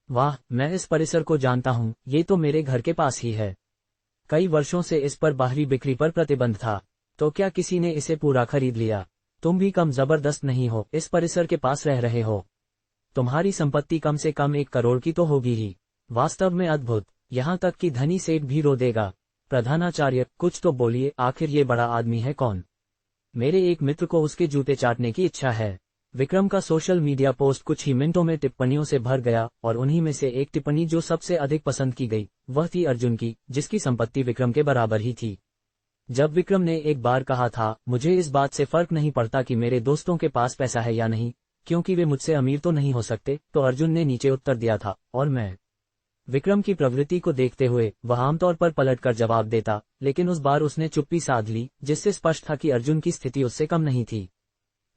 वाह, मैं इस परिसर को जानता हूँ, ये तो मेरे घर के पास ही है। कई वर्षों से इस पर बाहरी बिक्री पर प्रतिबंध था, तो क्या किसी ने इसे पूरा खरीद लिया? तुम भी कम जबरदस्त नहीं हो, इस परिसर के पास रह रहे हो। तुम्हारी संपत्ति कम से कम 1 करोड़ की तो होगी ही। वास्तव में अद्भुत। यहाँ तक कि धनी सेठ भी रो देगा। प्रधानाचार्य, कुछ तो बोलिए, आखिर ये बड़ा आदमी है कौन? मेरे एक मित्र को उसके जूते चाटने की इच्छा है। विक्रम का सोशल मीडिया पोस्ट कुछ ही मिनटों में टिप्पणियों से भर गया और उन्हीं में से एक टिप्पणी जो सबसे अधिक पसंद की गई वह थी अर्जुन की, जिसकी संपत्ति विक्रम के बराबर ही थी। जब विक्रम ने एक बार कहा था, मुझे इस बात से फर्क नहीं पड़ता कि मेरे दोस्तों के पास पैसा है या नहीं, क्योंकि वे मुझसे अमीर तो नहीं हो सकते, तो अर्जुन ने नीचे उत्तर दिया था, और मैं। विक्रम की प्रवृत्ति को देखते हुए वह आमतौर पर पलटकर जवाब देता, लेकिन उस बार उसने चुप्पी साध ली, जिससे स्पष्ट था कि अर्जुन की स्थिति उससे कम नहीं थी।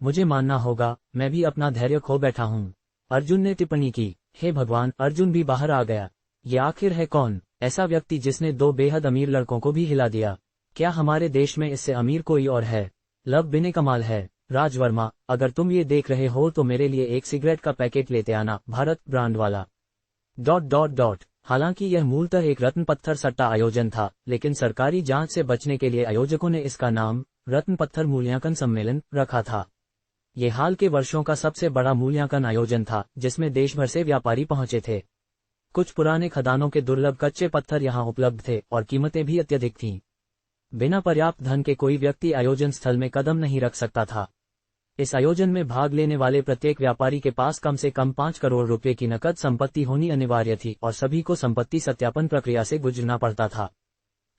मुझे मानना होगा, मैं भी अपना धैर्य खो बैठा हूँ। अर्जुन ने टिप्पणी की। हे भगवान, अर्जुन भी बाहर आ गया। ये आखिर है कौन? ऐसा व्यक्ति जिसने 2 बेहद अमीर लड़कों को भी हिला दिया। क्या हमारे देश में इससे अमीर कोई और है? लब बिने कमाल है। राज वर्मा, अगर तुम ये देख रहे हो तो मेरे लिए एक सिगरेट का पैकेट लेते आना, भारत ब्रांड वाला। ... हालांकि यह मूलतः एक रत्न पत्थर सट्टा आयोजन था, लेकिन सरकारी जांच से बचने के लिए आयोजकों ने इसका नाम रत्न पत्थर मूल्यांकन सम्मेलन रखा था। ये हाल के वर्षों का सबसे बड़ा मूल्यांकन आयोजन था, जिसमें देश भर से व्यापारी पहुंचे थे। कुछ पुराने खदानों के दुर्लभ कच्चे पत्थर यहां उपलब्ध थे और कीमतें भी अत्यधिक थीं। बिना पर्याप्त धन के कोई व्यक्ति आयोजन स्थल में कदम नहीं रख सकता था। इस आयोजन में भाग लेने वाले प्रत्येक व्यापारी के पास कम से कम 5 करोड़ रुपए की नकद संपत्ति होनी अनिवार्य थी और सभी को संपत्ति सत्यापन प्रक्रिया से गुजरना पड़ता था।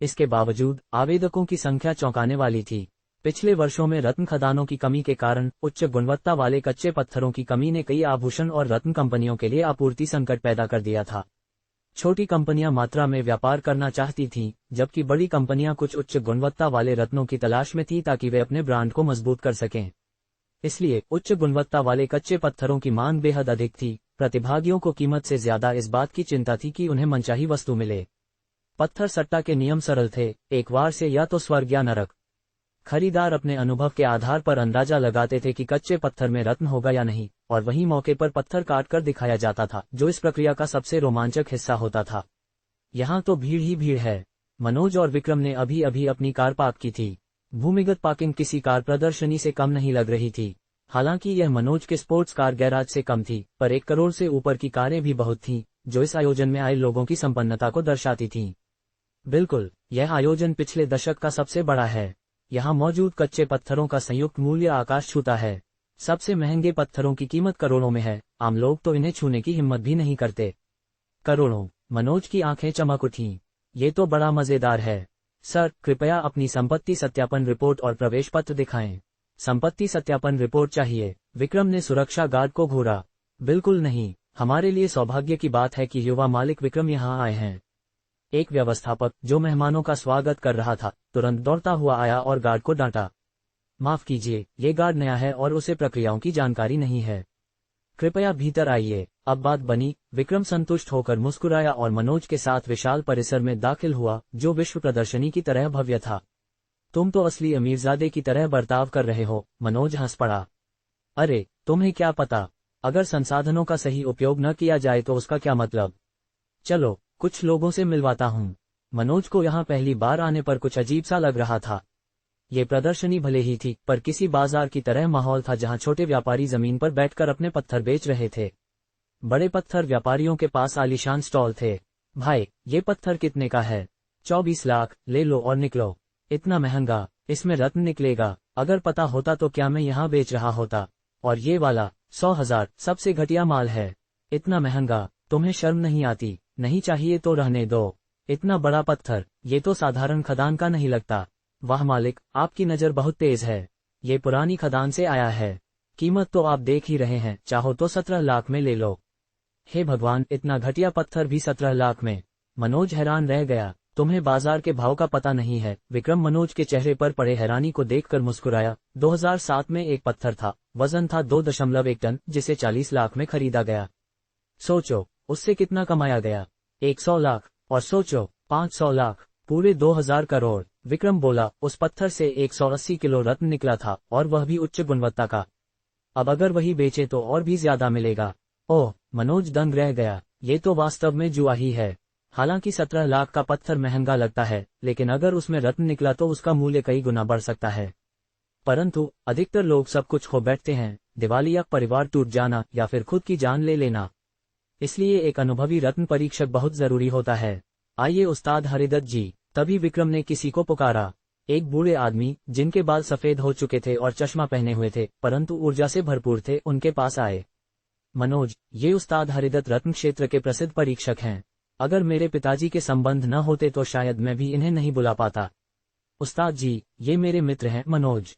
इसके बावजूद आवेदकों की संख्या चौंकाने वाली थी। पिछले वर्षों में रत्न खदानों की कमी के कारण उच्च गुणवत्ता वाले कच्चे पत्थरों की कमी ने कई आभूषण और रत्न कंपनियों के लिए आपूर्ति संकट पैदा कर दिया था। छोटी कंपनियां मात्रा में व्यापार करना चाहती थीं, जबकि बड़ी कंपनियां कुछ उच्च गुणवत्ता वाले रत्नों की तलाश में थीं ताकि वे अपने ब्रांड को मजबूत कर सकें। इसलिए उच्च गुणवत्ता वाले कच्चे पत्थरों की मांग बेहद अधिक थी। प्रतिभागियों को कीमत से ज्यादा इस बात की चिंता थी कि उन्हें मनचाही वस्तु मिले। पत्थर सट्टा के नियम सरल थे, एक बार से या तो स्वर्ग या नरक। खरीदार अपने अनुभव के आधार पर अंदाजा लगाते थे कि कच्चे पत्थर में रत्न होगा या नहीं, और वहीं मौके पर पत्थर काट कर दिखाया जाता था, जो इस प्रक्रिया का सबसे रोमांचक हिस्सा होता था। यहाँ तो भीड़ ही भीड़ है। मनोज और विक्रम ने अभी अभी अपनी कार पार्क की थी। भूमिगत पार्किंग किसी कार प्रदर्शनी से कम नहीं लग रही थी। हालांकि यह मनोज के स्पोर्ट्स कार गैराज से कम थी, पर 1 करोड़ से ऊपर की कारें भी बहुत थीं, जो इस आयोजन में आए लोगों की संपन्नता को दर्शाती थीं। बिल्कुल, यह आयोजन पिछले दशक का सबसे बड़ा है। यहाँ मौजूद कच्चे पत्थरों का संयुक्त मूल्य आकाश छूता है। सबसे महंगे पत्थरों की कीमत करोड़ों में है। आम लोग तो इन्हें छूने की हिम्मत भी नहीं करते। करोड़ों। मनोज की आंखें चमक उठीं। ये तो बड़ा मजेदार है। सर, कृपया अपनी संपत्ति सत्यापन रिपोर्ट और प्रवेश पत्र दिखाएं। संपत्ति सत्यापन रिपोर्ट चाहिए। विक्रम ने सुरक्षा गार्ड को घूरा। बिल्कुल नहीं, हमारे लिए सौभाग्य की बात है कि युवा मालिक विक्रम यहाँ आए हैं। एक व्यवस्थापक जो मेहमानों का स्वागत कर रहा था, तुरंत दौड़ता हुआ आया और गार्ड को डांटा। माफ कीजिए, ये गार्ड नया है और उसे प्रक्रियाओं की जानकारी नहीं है। कृपया भीतर आइए। अब बात बनी। विक्रम संतुष्ट होकर मुस्कुराया और मनोज के साथ विशाल परिसर में दाखिल हुआ, जो विश्व प्रदर्शनी की तरह भव्य था। तुम तो असली अमीरजादे की तरह बर्ताव कर रहे हो। मनोज हंस पड़ा। अरे, तुम्हें क्या पता, अगर संसाधनों का सही उपयोग न किया जाए तो उसका क्या मतलब। चलो, कुछ लोगों से मिलवाता हूँ। मनोज को यहाँ पहली बार आने पर कुछ अजीब सा लग रहा था। ये प्रदर्शनी भले ही थी, पर किसी बाजार की तरह माहौल था जहाँ छोटे व्यापारी जमीन पर बैठकर अपने पत्थर बेच रहे थे। बड़े पत्थर व्यापारियों के पास आलीशान स्टॉल थे। भाई, ये पत्थर कितने का है? 24 लाख, ले लो और निकलो। इतना महंगा, इसमें रत्न निकलेगा। अगर पता होता तो क्या मैं यहाँ बेच रहा होता। और ये वाला 100,000, सबसे घटिया माल है। इतना महंगा, तुम्हें शर्म नहीं आती? नहीं चाहिए तो रहने दो। इतना बड़ा पत्थर, ये तो साधारण खदान का नहीं लगता। वाह मालिक, आपकी नज़र बहुत तेज है। ये पुरानी खदान से आया है। कीमत तो आप देख ही रहे हैं, चाहो तो 17 लाख में ले लो। हे भगवान, इतना घटिया पत्थर भी 17 लाख में? मनोज हैरान रह गया। तुम्हें बाजार के भाव का पता नहीं है? विक्रम मनोज के चेहरे पर पड़े हैरानी को देखकर मुस्कुराया। 2007 में एक पत्थर था, वजन था 2.1 टन, जिसे 40 लाख में खरीदा गया। सोचो, उससे कितना कमाया गया? 100 लाख। और सोचो, 500 लाख, पूरे 2000 करोड़। विक्रम बोला, उस पत्थर से 180 किलो रत्न निकला था, और वह भी उच्च गुणवत्ता का। अब अगर वही बेचे तो और भी ज्यादा मिलेगा। ओह, मनोज दंग रह गया। ये तो वास्तव में जुआ ही है। हालांकि 17 लाख का पत्थर महंगा लगता है, लेकिन अगर उसमें रत्न निकला तो उसका मूल्य कई गुना बढ़ सकता है। परंतु अधिकतर लोग सब कुछ खो बैठते हैं, दिवालिया, परिवार टूट जाना या फिर खुद की जान ले लेना। इसलिए एक अनुभवी रत्न परीक्षक बहुत जरूरी होता है। आइए उस्ताद हरिदत्त जी। तभी विक्रम ने किसी को पुकारा। एक बूढ़े आदमी, जिनके बाल सफेद हो चुके थे और चश्मा पहने हुए थे, परंतु ऊर्जा से भरपूर थे, उनके पास आए। मनोज, ये उस्ताद हरिदत्त रत्न क्षेत्र के प्रसिद्ध परीक्षक हैं। अगर मेरे पिताजी के संबंध न होते तो शायद मैं भी इन्हें नहीं बुला पाता। उस्ताद जी, ये मेरे मित्र हैं मनोज।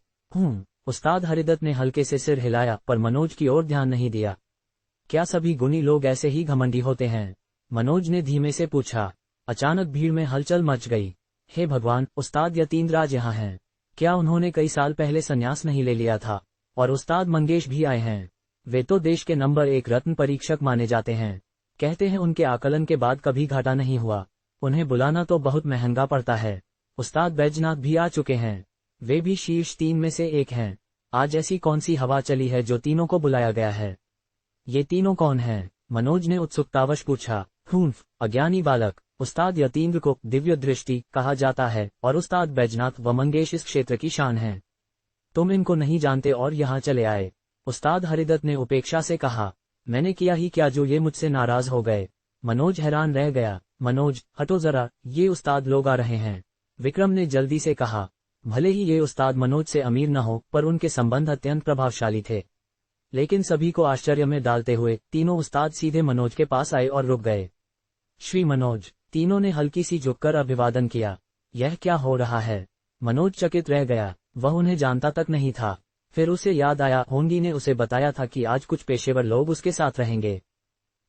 उस्ताद हरिदत्त ने हल्के से सिर हिलाया, पर मनोज की ओर ध्यान नहीं दिया। क्या सभी गुणी लोग ऐसे ही घमंडी होते हैं? मनोज ने धीमे से पूछा। अचानक भीड़ में हलचल मच गई। हे भगवान, उस्ताद यतीन्द्रराज यहाँ हैं। क्या उन्होंने कई साल पहले संन्यास नहीं ले लिया था? और उस्ताद मंगेश भी आए हैं। वे तो देश के नंबर 1 रत्न परीक्षक माने जाते हैं। कहते हैं उनके आकलन के बाद कभी घाटा नहीं हुआ। उन्हें बुलाना तो बहुत महंगा पड़ता है। उस्ताद बैजनाथ भी आ चुके हैं। वे भी शीर्ष 3 में से एक हैं। आज ऐसी कौन सी हवा चली है जो तीनों को बुलाया गया है? ये तीनों कौन हैं? मनोज ने उत्सुकतावश पूछा। अज्ञानी बालक। उस्ताद यतीन्द्र को दिव्य दृष्टि कहा जाता है, और उस्ताद बैजनाथ व मंगेश इस क्षेत्र की शान हैं। तुम इनको नहीं जानते और यहाँ चले आए? उस्ताद हरिदत्त ने उपेक्षा से कहा। मैंने किया ही क्या जो ये मुझसे नाराज हो गए? मनोज हैरान रह गया। मनोज, हटो जरा, ये उस्ताद लोग आ रहे हैं। विक्रम ने जल्दी से कहा। भले ही ये उस्ताद मनोज से अमीर न हो, पर उनके संबंध अत्यंत प्रभावशाली थे। लेकिन सभी को आश्चर्य में डालते हुए तीनों उस्ताद सीधे मनोज के पास आए और रुक गए। श्री मनोज। तीनों ने हल्की सी झुककर अभिवादन किया। यह क्या हो रहा है? मनोज चकित रह गया, वह उन्हें जानता तक नहीं था। फिर उसे याद आया, होंगी ने उसे बताया था कि आज कुछ पेशेवर लोग उसके साथ रहेंगे।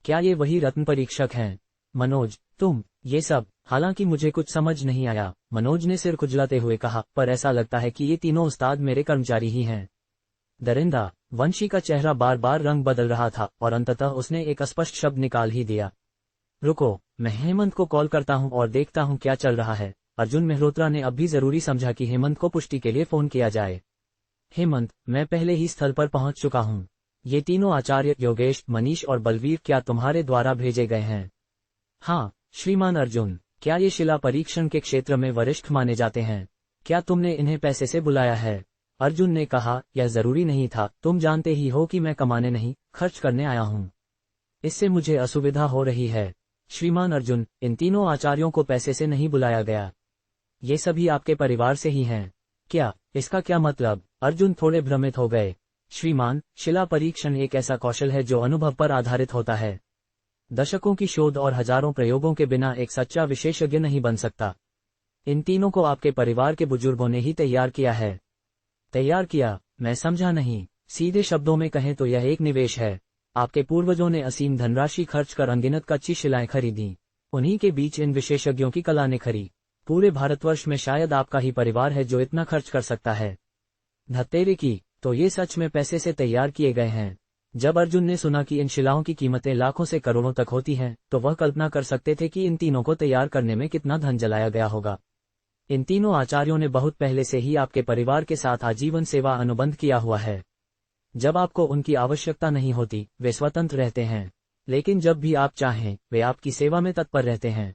क्या ये वही रत्न परीक्षक हैं? मनोज, तुम, ये सब? हालांकि मुझे कुछ समझ नहीं आया, मनोज ने सिर खुजलाते हुए कहा, पर ऐसा लगता है कि ये तीनों उस्ताद मेरे कर्मचारी ही हैं। दरिंदा। वंशी का चेहरा बार बार रंग बदल रहा था और अंततः उसने एक अस्पष्ट शब्द निकाल ही दिया। रुको, मैं हेमंत को कॉल करता हूं और देखता हूं क्या चल रहा है। अर्जुन मेहरोत्रा ने अब भी जरूरी समझा कि हेमंत को पुष्टि के लिए फोन किया जाए। हेमंत, मैं पहले ही स्थल पर पहुंच चुका हूं। ये तीनों आचार्य योगेश, मनीष और बलवीर क्या तुम्हारे द्वारा भेजे गए हैं? हाँ, श्रीमान अर्जुन। क्या ये शिला परीक्षण के क्षेत्र में वरिष्ठ माने जाते हैं? क्या तुमने इन्हें पैसे से बुलाया है? अर्जुन ने कहा, यह जरूरी नहीं था, तुम जानते ही हो कि मैं कमाने नहीं, खर्च करने आया हूं। इससे मुझे असुविधा हो रही है। श्रीमान अर्जुन, इन तीनों आचार्यों को पैसे से नहीं बुलाया गया। ये सभी आपके परिवार से ही हैं। क्या? इसका क्या मतलब? अर्जुन थोड़े भ्रमित हो गए। श्रीमान, शिला परीक्षण एक ऐसा कौशल है जो अनुभव पर आधारित होता है। दशकों की शोध और हजारों प्रयोगों के बिना एक सच्चा विशेषज्ञ नहीं बन सकता। इन तीनों को आपके परिवार के बुजुर्गों ने ही तैयार किया है। तैयार किया? मैं समझा नहीं। सीधे शब्दों में कहें तो यह एक निवेश है। आपके पूर्वजों ने असीम धनराशि खर्च कर अनगिनत कच्ची शिलाएं खरीदी। उन्हीं के बीच इन विशेषज्ञों की कला ने खरी। पूरे भारतवर्ष में शायद आपका ही परिवार है जो इतना खर्च कर सकता है। धत्तेरे की, तो ये सच में पैसे से तैयार किए गए हैं। जब अर्जुन ने सुना कि इन शिलाओं की कीमतें लाखों से करोड़ों तक होती हैं, तो वह कल्पना कर सकते थे कि इन तीनों को तैयार करने में कितना धन जलाया गया होगा। इन तीनों आचार्यों ने बहुत पहले से ही आपके परिवार के साथ आजीवन सेवा अनुबंध किया हुआ है। जब आपको उनकी आवश्यकता नहीं होती, वे स्वतंत्र रहते हैं, लेकिन जब भी आप चाहें, वे आपकी सेवा में तत्पर रहते हैं।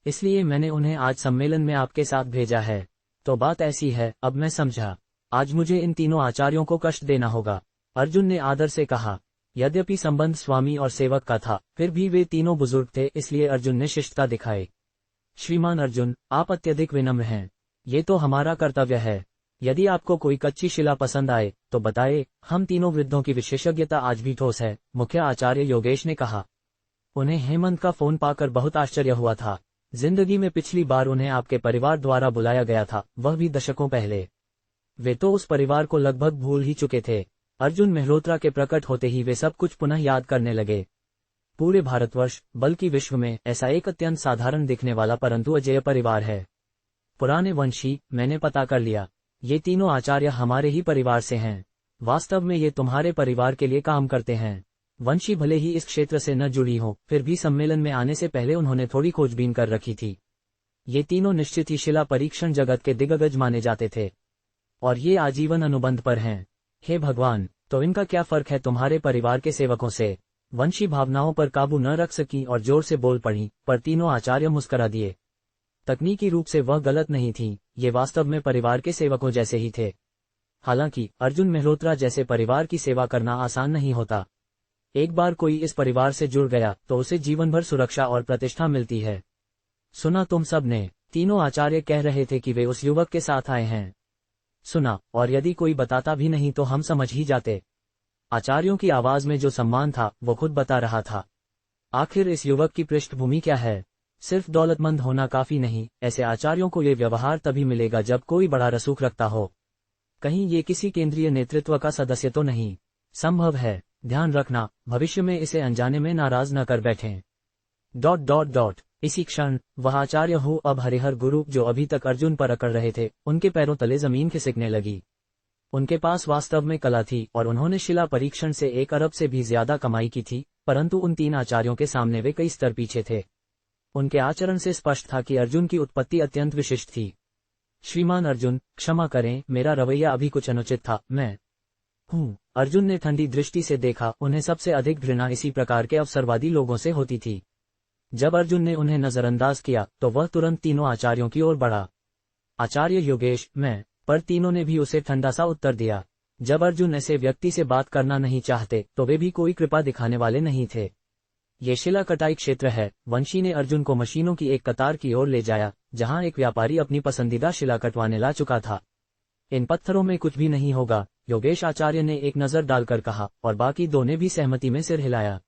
इसलिए मैंने उन्हें आज सम्मेलन में आपके साथ भेजा है। तो बात ऐसी है, अब मैं समझा। आज मुझे इन तीनों आचार्यों को कष्ट देना होगा। अर्जुन ने आदर से कहा। यद्यपि संबंध स्वामी और सेवक का था, फिर भी वे तीनों बुजुर्ग थे, इसलिए अर्जुन ने शिष्टता दिखाई। श्रीमान अर्जुन, आप अत्यधिक विनम्र हैं। ये तो हमारा कर्तव्य है। यदि आपको कोई कच्ची शिला पसंद आए तो बताए। हम तीनों वृद्धों की विशेषज्ञता आज भी ठोस है, मुख्य आचार्य योगेश ने कहा। उन्हें हेमंत का फोन पाकर बहुत आश्चर्य हुआ था। जिंदगी में पिछली बार उन्हें आपके परिवार द्वारा बुलाया गया था, वह भी दशकों पहले। वे तो उस परिवार को लगभग भूल ही चुके थे। अर्जुन मेहरोत्रा के प्रकट होते ही वे सब कुछ पुनः याद करने लगे। पूरे भारतवर्ष, बल्कि विश्व में, ऐसा एक अत्यंत साधारण दिखने वाला परंतु अजेय परिवार है। पुराने वंशी, मैंने पता कर लिया। ये तीनों आचार्य हमारे ही परिवार से हैं। वास्तव में ये तुम्हारे परिवार के लिए काम करते हैं। वंशी भले ही इस क्षेत्र से न जुड़ी हो, फिर भी सम्मेलन में आने से पहले उन्होंने थोड़ी खोजबीन कर रखी थी। ये तीनों निश्चित ही शिला परीक्षण जगत के दिग्गज माने जाते थे, और ये आजीवन अनुबंध पर हैं। हे भगवान, तो इनका क्या फर्क है तुम्हारे परिवार के सेवकों से? वंशी भावनाओं पर काबू न रख सकी और जोर से बोल पड़ी, पर तीनों आचार्य मुस्करा दिए। तकनीकी रूप से वह गलत नहीं थी, ये वास्तव में परिवार के सेवकों जैसे ही थे। हालांकि अर्जुन मेहरोत्रा जैसे परिवार की सेवा करना आसान नहीं होता। एक बार कोई इस परिवार से जुड़ गया तो उसे जीवन भर सुरक्षा और प्रतिष्ठा मिलती है। सुना तुम सब ने? तीनों आचार्य कह रहे थे कि वे उस युवक के साथ आए हैं। सुना, और यदि कोई बताता भी नहीं तो हम समझ ही जाते। आचार्यों की आवाज में जो सम्मान था वो खुद बता रहा था। आखिर इस युवक की पृष्ठभूमि क्या है? सिर्फ दौलतमंद होना काफी नहीं, ऐसे आचार्यों को ये व्यवहार तभी मिलेगा जब कोई बड़ा रसूख रखता हो। कहीं ये किसी केंद्रीय नेतृत्व का सदस्य तो नहीं? संभव है, ध्यान रखना, भविष्य में इसे अनजाने में नाराज न कर बैठें। ... इसी क्षण वह आचार्य हो अब हरिहर गुरु, जो अभी तक अर्जुन पर अकड़ रहे थे, उनके पैरों तले जमीन खिसकने लगी। उनके पास वास्तव में कला थी और उन्होंने शिला परीक्षण से 1 अरब से भी ज्यादा कमाई की थी, परंतु उन 3 आचार्यों के सामने वे कई स्तर पीछे थे। उनके आचरण से स्पष्ट था कि अर्जुन की उत्पत्ति अत्यंत विशिष्ट थी। श्रीमान अर्जुन, क्षमा करें, मेरा रवैया अभी कुछ अनुचित था। मैं हूँ। अर्जुन ने ठंडी दृष्टि से देखा। उन्हें सबसे अधिक घृणा इसी प्रकार के अवसरवादी लोगों से होती थी। जब अर्जुन ने उन्हें नजरअंदाज किया तो वह तुरंत तीनों आचार्यों की ओर बढ़ा। आचार्य योगेश, मैं। पर तीनों ने भी उसे ठंडा सा उत्तर दिया। जब अर्जुन ऐसे व्यक्ति से बात करना नहीं चाहते तो वे भी कोई कृपा दिखाने वाले नहीं थे। ये शिला कटाई क्षेत्र है। वंशी ने अर्जुन को मशीनों की एक कतार की ओर ले जाया, जहां एक व्यापारी अपनी पसंदीदा शिला कटवाने ला चुका था। इन पत्थरों में कुछ भी नहीं होगा, योगेश आचार्य ने एक नजर डालकर कहा, और बाकी दो ने भी सहमति में सिर हिलाया।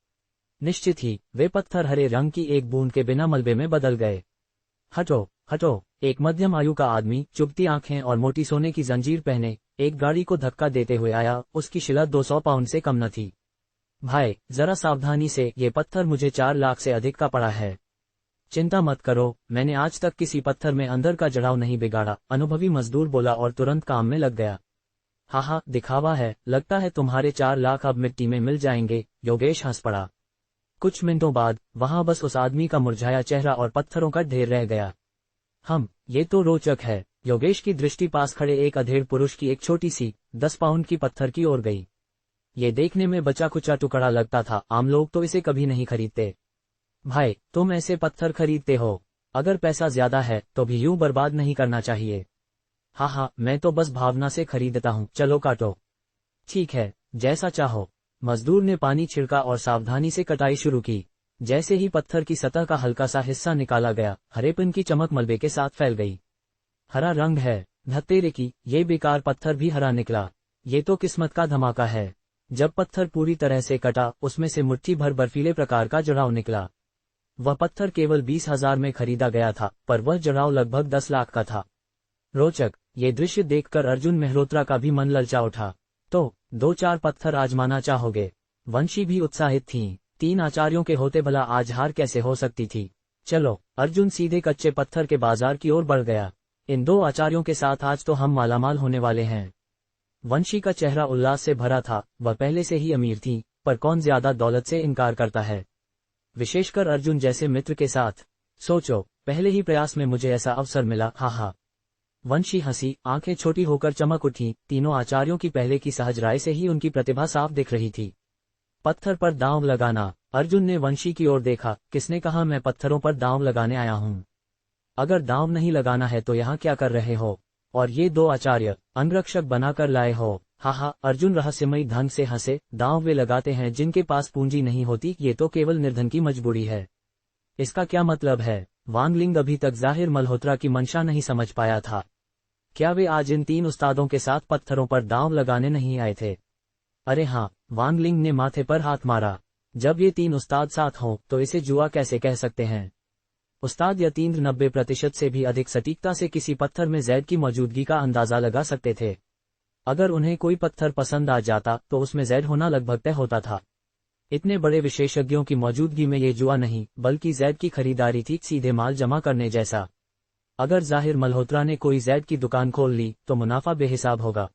निश्चित ही वे पत्थर हरे रंग की एक बूंद के बिना मलबे में बदल गए। हटो हटो, एक मध्यम आयु का आदमी चुभती आंखें और मोटी सोने की जंजीर पहने एक गाड़ी को धक्का देते हुए आया। उसकी शिला 200 पाउंड से कम न थी। भाई जरा सावधानी से, ये पत्थर मुझे 4 लाख से अधिक का पड़ा है। चिंता मत करो, मैंने आज तक किसी पत्थर में अंदर का जड़ाव नहीं बिगाड़ा, अनुभवी मजदूर बोला और तुरंत काम में लग गया। हाँ, दिखावा है, लगता है तुम्हारे 4 लाख अब मिट्टी में मिल जाएंगे, योगेश हंस पड़ा। कुछ मिनटों बाद वहां बस उस आदमी का मुरझाया चेहरा और पत्थरों का ढेर रह गया। ये तो रोचक है। योगेश की दृष्टि पास खड़े एक अधेड़ पुरुष की एक छोटी सी 10 पाउंड की पत्थर की ओर गई। ये देखने में बचा कुचा टुकड़ा लगता था, आम लोग तो इसे कभी नहीं खरीदते। भाई तुम ऐसे पत्थर खरीदते हो, अगर पैसा ज्यादा है तो भी यूं बर्बाद नहीं करना चाहिए। हाँ, मैं तो बस भावना से खरीदता हूँ, चलो काटो। ठीक है, जैसा चाहो। मजदूर ने पानी छिड़का और सावधानी से कटाई शुरू की। जैसे ही पत्थर की सतह का हल्का सा हिस्सा निकाला गया, हरेपन की चमक मलबे के साथ फैल गई। हरा रंग है, धत्तेरे की, ये बेकार पत्थर भी हरा निकला। ये तो किस्मत का धमाका है। जब पत्थर पूरी तरह से कटा, उसमें से मुट्ठी भर बर्फीले प्रकार का जड़ाव निकला। वह पत्थर केवल 20,000 में खरीदा गया था, पर वह जड़ाव लगभग 10 लाख का था। रोचक, ये दृश्य देखकर अर्जुन मेहरोत्रा का भी मन ललचा उठा। तो 2-4 पत्थर आजमाना चाहोगे? वंशी भी उत्साहित थीं। 3 आचार्यों के होते भला आज हार कैसे हो सकती थी। चलो, अर्जुन सीधे कच्चे पत्थर के बाजार की ओर बढ़ गया। इन 2 आचार्यों के साथ आज तो हम मालामाल होने वाले हैं। वंशी का चेहरा उल्लास से भरा था। वह पहले से ही अमीर थी, पर कौन ज्यादा दौलत से इनकार करता है, विशेषकर अर्जुन जैसे मित्र के साथ। सोचो, पहले ही प्रयास में मुझे ऐसा अवसर मिला। हाँ। वंशी हंसी, आंखें छोटी होकर चमक उठी। तीनों आचार्यों की पहले की सहज राय से ही उनकी प्रतिभा साफ दिख रही थी। पत्थर पर दांव लगाना। अर्जुन ने वंशी की ओर देखा। किसने कहा मैं पत्थरों पर दांव लगाने आया हूँ? अगर दांव नहीं लगाना है तो यहाँ क्या कर रहे हो? और ये 2 आचार्य अंगरक्षक बनाकर लाए हो? हाँ, अर्जुन रहस्यमयी ढंग से हंसे। दांव वे लगाते हैं जिनके पास पूंजी नहीं होती, ये तो केवल निर्धन की मजबूरी है। इसका क्या मतलब है? वांगलिंग अभी तक जाहिर मल्होत्रा की मंशा नहीं समझ पाया था। क्या वे आज इन 3 उस्तादों के साथ पत्थरों पर दांव लगाने नहीं आए थे? अरे हाँ, वांगलिंग ने माथे पर हाथ मारा। जब ये 3 उस्ताद साथ हों तो इसे जुआ कैसे कह सकते हैं? उस्ताद यतीन्द्र 90% से भी अधिक सटीकता से किसी पत्थर में जैद की मौजूदगी का अंदाजा लगा सकते थे। अगर उन्हें कोई पत्थर पसंद आ जाता तो उसमें जैद होना लगभग तय होता था। इतने बड़े विशेषज्ञों की मौजूदगी में ये जुआ नहीं, बल्कि जैद की खरीदारी थी, सीधे माल जमा करने जैसा। अगर जाहिर मल्होत्रा ने कोई जैद की दुकान खोल ली तो मुनाफा बेहिसाब होगा।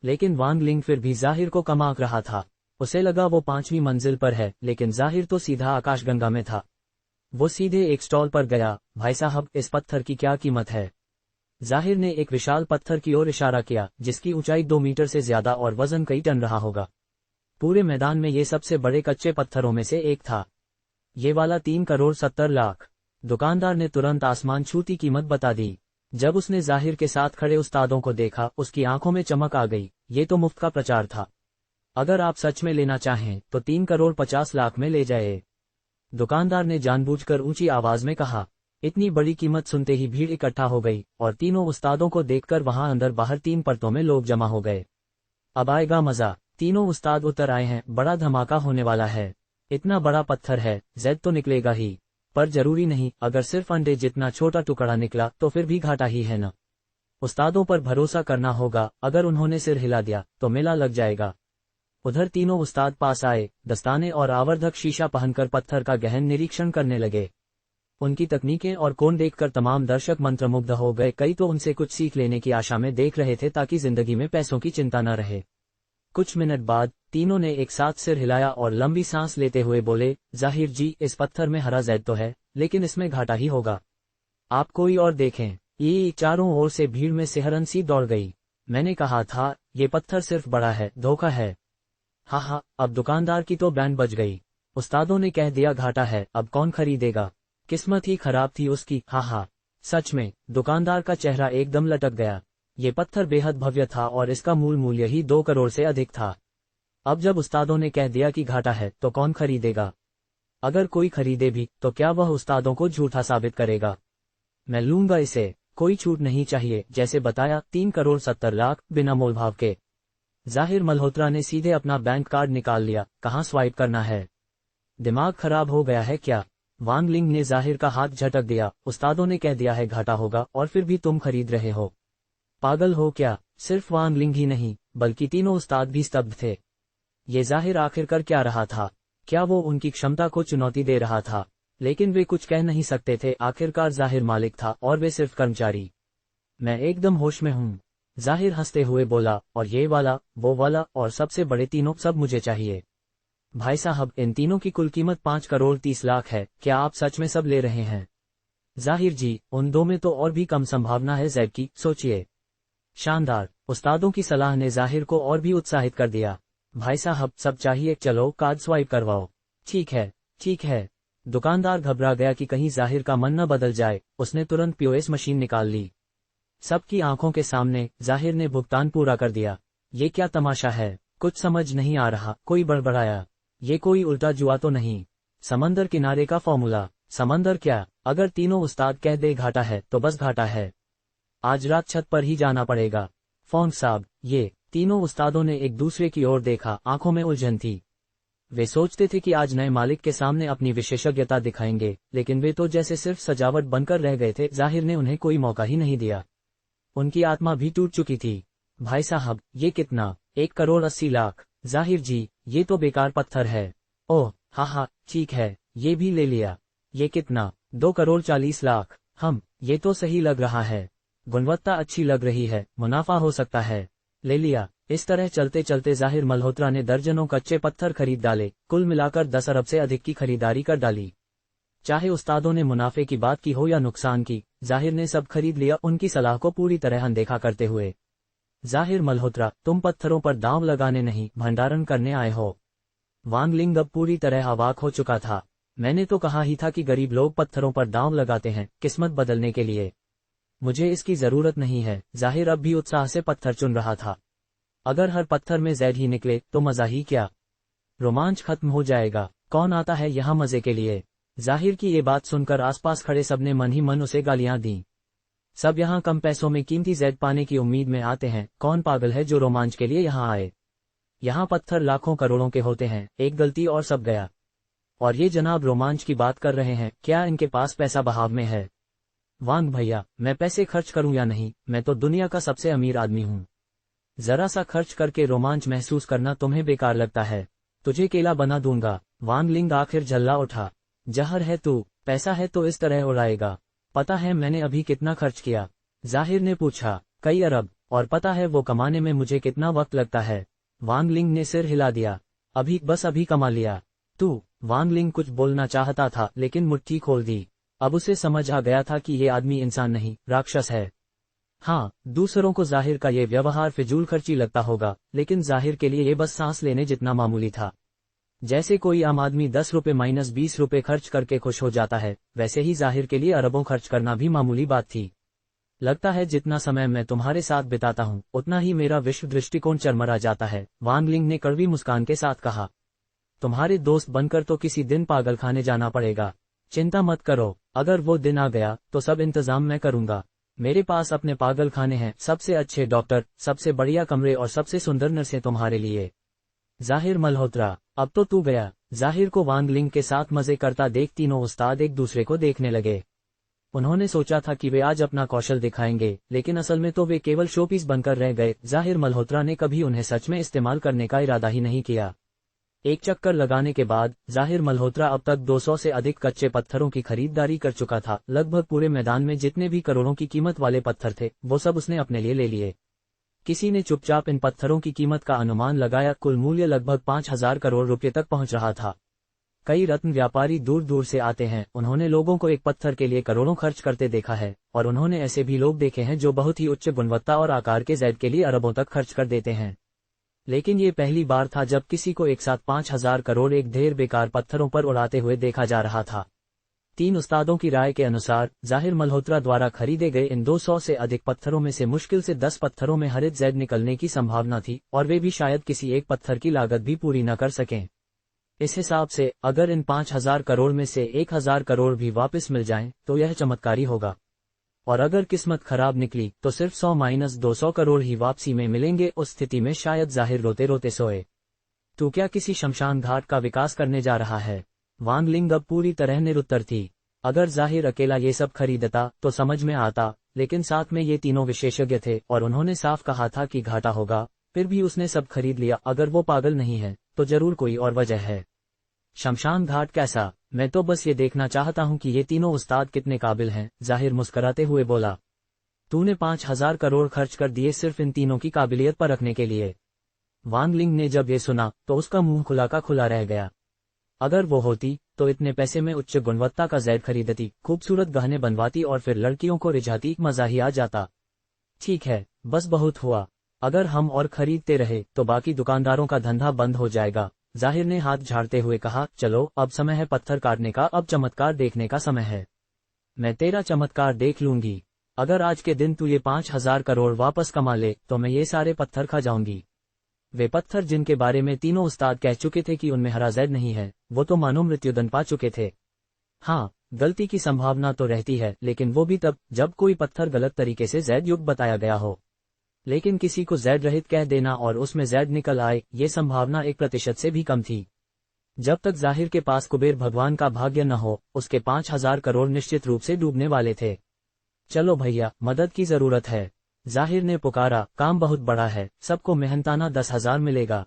लेकिन वांगलिंग फिर भी जाहिर को कम आंक रहा था। उसे लगा वो 5वीं मंजिल पर है, लेकिन जाहिर तो सीधा आकाशगंगा में था। वो सीधे एक स्टॉल पर गया। भाई साहब, इस पत्थर की क्या कीमत है? जाहिर ने एक विशाल पत्थर की ओर इशारा किया, जिसकी ऊंचाई 2 मीटर से ज्यादा और वजन कई टन रहा होगा। पूरे मैदान में ये सबसे बड़े कच्चे पत्थरों में से एक था। ये वाला 3 करोड़ 70 लाख। दुकानदार ने तुरंत आसमान छूती कीमत बता दी। जब उसने जाहिर के साथ खड़े उस्तादों को देखा, उसकी आंखों में चमक आ गई। ये तो मुफ्त का प्रचार था। अगर आप सच में लेना चाहें तो 3 करोड़ 50 लाख में ले जाए, दुकानदार ने जानबूझकर ऊंची आवाज में कहा। इतनी बड़ी कीमत सुनते ही भीड़ इकट्ठा हो गई और तीनों उस्तादों को देखकर वहां अंदर बाहर 3 परतों में लोग जमा हो गए। अब आएगा मजा। तीनों उस्ताद उतर आए हैं, बड़ा धमाका होने वाला है। इतना बड़ा पत्थर है, जैद तो निकलेगा ही। पर जरूरी नहीं, अगर सिर्फ अंडे जितना छोटा टुकड़ा निकला तो फिर भी घाटा ही है न। उस्तादों पर भरोसा करना होगा, अगर उन्होंने सिर हिला दिया तो मेला लग जाएगा। उधर तीनों उस्ताद पास आए, दस्ताने और आवर्धक शीशा पहनकर पत्थर का गहन निरीक्षण करने लगे। उनकी तकनीकें और कोण देखकर तमाम दर्शक मंत्रमुग्ध हो गए। कई तो उनसे कुछ सीख लेने की आशा में देख रहे थे, ताकि जिंदगी में पैसों की चिंता न रहे। कुछ मिनट बाद तीनों ने एक साथ सिर हिलाया और लंबी सांस लेते हुए बोले, जाहिर जी, इस पत्थर में हरा जैद तो है, लेकिन इसमें घाटा ही होगा। आप कोई और देखें। ये चारों ओर से भीड़ में सिहरन सी दौड़ गई। मैंने कहा था, ये पत्थर सिर्फ बड़ा है, धोखा है। हाँ, अब दुकानदार की तो बैंड बज गई। उस्तादों ने कह दिया घाटा है, अब कौन खरीदेगा? किस्मत ही खराब थी उसकी। हाँ, सच में। दुकानदार का चेहरा एकदम लटक गया। ये पत्थर बेहद भव्य था और इसका मूल मूल्य ही 2 करोड़ से अधिक था। अब जब उस्तादों ने कह दिया कि घाटा है तो कौन खरीदेगा? अगर कोई खरीदे भी तो क्या वह उस्तादों को झूठा साबित करेगा? मैं लूंगा इसे, कोई छूट नहीं चाहिए। जैसे बताया 3,70,00,000 बिना मोलभाव के। जाहिर मल्होत्रा ने सीधे अपना बैंक कार्ड निकाल लिया। कहाँ स्वाइप करना है? दिमाग खराब हो गया है क्या? वांग लिंग ने जाहिर का हाथ झटक दिया। उस्तादों ने कह दिया है घाटा होगा और फिर भी तुम खरीद रहे हो। पागल हो क्या? सिर्फ वांग लिंग ही नहीं बल्कि तीनों उस्ताद भी स्तब्ध थे। ये जाहिर आखिर कर क्या रहा था? क्या वो उनकी क्षमता को चुनौती दे रहा था? लेकिन वे कुछ कह नहीं सकते थे। आखिरकार जाहिर मालिक था और वे सिर्फ कर्मचारी। मैं एकदम होश में हूँ, जाहिर हंसते हुए बोला, और ये वाला, वो वाला और सबसे बड़े तीनों सब मुझे चाहिए। भाई साहब, इन तीनों की कुल कीमत 5,30,00,000 है। क्या आप सच में सब ले रहे हैं? जाहिर जी, उन दो में तो और भी कम संभावना है जैद की, सोचिए। शानदार। उस्तादों की सलाह ने जाहिर को और भी उत्साहित कर दिया। भाई साहब, सब चाहिए, चलो कार्ड स्वाइप करवाओ। ठीक है, ठीक है। दुकानदार घबरा गया कि कहीं जाहिर का मन न बदल जाए। उसने तुरंत पीओएस मशीन निकाल ली। सबकी आंखों के सामने जाहिर ने भुगतान पूरा कर दिया। ये क्या तमाशा है? कुछ समझ नहीं आ रहा, कोई बड़बड़ाया। ये कोई उल्टा जुआ तो नहीं? समंदर किनारे का फॉर्मूला। समंदर क्या? अगर तीनों उस्ताद कह दे घाटा है तो बस घाटा है। आज रात छत पर ही जाना पड़ेगा। फोन साहब, ये तीनों उस्तादों ने एक दूसरे की ओर देखा। आंखों में उलझन थी। वे सोचते थे कि आज नए मालिक के सामने अपनी विशेषज्ञता दिखाएंगे, लेकिन वे तो जैसे सिर्फ सजावट बनकर रह गए थे। जाहिर ने उन्हें कोई मौका ही नहीं दिया। उनकी आत्मा भी टूट चुकी थी। भाई साहब, ये कितना? 1,80,00,000। जाहिर जी, ये तो बेकार पत्थर है। ओह हाँ, ठीक है, ये भी ले लिया। ये कितना? 2,40,00,000। ये तो सही लग रहा है। गुणवत्ता अच्छी लग रही है, मुनाफा हो सकता है। ले लिया। इस तरह चलते चलते जाहिर मल्होत्रा ने दर्जनों कच्चे पत्थर खरीद डाले। कुल मिलाकर 10 अरब से अधिक की खरीदारी कर डाली। चाहे उस्तादों ने मुनाफे की बात की हो या नुकसान की, जाहिर ने सब खरीद लिया, उनकी सलाह को पूरी तरह अनदेखा करते हुए। जाहिर मल्होत्रा, तुम पत्थरों पर दांव लगाने नहीं, भंडारण करने आए हो। वांग लिंग अब पूरी तरह अवाक हो चुका था। मैंने तो कहा ही था कि गरीब लोग पत्थरों पर दांव लगाते हैं किस्मत बदलने के लिए। मुझे इसकी जरूरत नहीं है। जाहिर अब भी उत्साह से पत्थर चुन रहा था। अगर हर पत्थर में जैद ही निकले तो मजा ही क्या? रोमांच खत्म हो जाएगा। कौन आता है यहाँ मजे के लिए? जाहिर की ये बात सुनकर आसपास खड़े सबने मन ही मन उसे गालियां दी। सब यहाँ कम पैसों में कीमती जैद पाने की उम्मीद में आते हैं। कौन पागल है जो रोमांच के लिए यहाँ आए? यहाँ पत्थर लाखों करोड़ों के होते हैं, एक गलती और सब गया। और ये जनाब रोमांच की बात कर रहे हैं, क्या इनके पास पैसा बहाव में है? वांग भैया, मैं पैसे खर्च करूं या नहीं, मैं तो दुनिया का सबसे अमीर आदमी हूं। जरा सा खर्च करके रोमांच महसूस करना तुम्हें बेकार लगता है? तुझे केला बना दूंगा। वांग लिंग आखिर झल्ला उठा। जहर है तू, पैसा है तो इस तरह उड़ाएगा। पता है मैंने अभी कितना खर्च किया? जाहिर ने पूछा। कई अरब। और पता है वो कमाने में मुझे कितना वक्त लगता है? वांग लिंग ने सिर हिला दिया। अभी कमा लिया। तू? वांग लिंग कुछ बोलना चाहता था लेकिन मुट्ठी खोल दी। अब उसे समझ आ गया था कि ये आदमी इंसान नहीं, राक्षस है। हाँ, दूसरों को जाहिर का ये व्यवहार फिजूल खर्ची लगता होगा, लेकिन जाहिर के लिए ये बस सांस लेने जितना मामूली था। जैसे कोई आम आदमी 10 रुपए माइनस 20 रुपए खर्च करके खुश हो जाता है, वैसे ही जाहिर के लिए अरबों खर्च करना भी मामूली बात थी। लगता है जितना समय मैं तुम्हारे साथ बिताता हूँ उतना ही मेरा विश्व दृष्टिकोण चरमरा जाता है, वांग लिंग ने कड़वी मुस्कान के साथ कहा। तुम्हारे दोस्त बनकर तो किसी दिन पागलखाने जाना पड़ेगा। चिंता मत करो, अगर वो दिन आ गया तो सब इंतजाम मैं करूंगा। मेरे पास अपने पागलखाने हैं, सबसे अच्छे डॉक्टर, सबसे बढ़िया कमरे और सबसे सुंदर नर्सें तुम्हारे लिए। जाहिर मल्होत्रा, अब तो तू गया। जाहिर को वांग लिंग के साथ मजे करता देख तीनों उस्ताद एक दूसरे को देखने लगे। उन्होंने सोचा था कि वे आज अपना कौशल दिखाएंगे, लेकिन असल में तो वे केवल शोपीस बनकर रह गए। जाहिर मल्होत्रा ने कभी उन्हें सच में इस्तेमाल करने का इरादा ही नहीं किया। एक चक्कर लगाने के बाद जाहिर मल्होत्रा अब तक 200 से अधिक कच्चे पत्थरों की खरीदारी कर चुका था। लगभग पूरे मैदान में जितने भी करोड़ों की कीमत वाले पत्थर थे वो सब उसने अपने लिए ले लिए। किसी ने चुपचाप इन पत्थरों की कीमत का अनुमान लगाया। कुल मूल्य लगभग 5,000 करोड़ रुपये तक पहुंच रहा था। कई रत्न व्यापारी दूर दूर से आते हैं। उन्होंने लोगों को एक पत्थर के लिए करोड़ों खर्च करते देखा है, और उन्होंने ऐसे भी लोग देखे हैं जो बहुत ही उच्च गुणवत्ता और आकार के जैद के लिए अरबों तक खर्च कर देते हैं। लेकिन ये पहली बार था जब किसी को एक साथ 5,000 करोड़ एक ढेर बेकार पत्थरों पर उड़ाते हुए देखा जा रहा था। 3 उस्तादों की राय के अनुसार जाहिर मल्होत्रा द्वारा खरीदे गए इन 200 से अधिक पत्थरों में से मुश्किल से 10 पत्थरों में हरित जैद निकलने की संभावना थी, और वे भी शायद किसी एक पत्थर की लागत भी पूरी न कर सकें। इस हिसाब से अगर इन 5,000 करोड़ में से 1,000 करोड़ भी वापस मिल जाएं तो यह चमत्कारी होगा। और अगर किस्मत खराब निकली तो सिर्फ 100-200 करोड़ ही वापसी में मिलेंगे। उस स्थिति में शायद जाहिर रोते रोते सोए। तू क्या किसी शमशान घाट का विकास करने जा रहा है? वांग लिंग अब पूरी तरह निरुत्तर थी। अगर जाहिर अकेला ये सब खरीदता तो समझ में आता, लेकिन साथ में ये तीनों विशेषज्ञ थे और उन्होंने साफ कहा था कि घाटा होगा, फिर भी उसने सब खरीद लिया। अगर वो पागल नहीं है तो जरूर कोई और वजह है। शमशान घाट कैसा? मैं तो बस ये देखना चाहता हूं कि ये तीनों उस्ताद कितने काबिल हैं, जाहिर मुस्कुराते हुए बोला। तूने 5,000 करोड़ खर्च कर दिए सिर्फ इन तीनों की काबिलियत पर रखने के लिए। वांग लिंग ने जब ये सुना तो उसका मुंह खुला का खुला रह गया। अगर वो होती तो इतने पैसे में उच्च गुणवत्ता का जैड खरीदती, खूबसूरत गहने बनवाती और फिर लड़कियों को रिझाती, मजा ही आ जाता। ठीक है, बस बहुत हुआ। अगर हम और खरीदते रहे तो बाकी दुकानदारों का धंधा बंद हो जाएगा। जाहिर ने हाथ झाड़ते हुए कहा, चलो अब समय है पत्थर काटने का, अब चमत्कार देखने का समय है। मैं तेरा चमत्कार देख लूंगी। अगर आज के दिन तू ये 5,000 करोड़ वापस कमा ले तो मैं ये सारे पत्थर खा जाऊंगी। वे पत्थर जिनके बारे में तीनों उस्ताद कह चुके थे कि उनमें हरा जैड नहीं है, वो तो मानो मृत्युदंड पा चुके थे। हाँ, गलती की संभावना तो रहती है, लेकिन वो भी तब जब कोई पत्थर गलत तरीके से जैड युक्त बताया गया हो। लेकिन किसी को जैड रहित कह देना और उसमें जैड निकल आए, ये संभावना 1% से भी कम थी। जब तक जाहिर के पास कुबेर भगवान का भाग्य न हो, उसके 5,000 करोड़ निश्चित रूप से डूबने वाले थे। चलो भैया, मदद की जरूरत है, जाहिर ने पुकारा। काम बहुत बड़ा है, सबको मेहनताना 10,000 मिलेगा।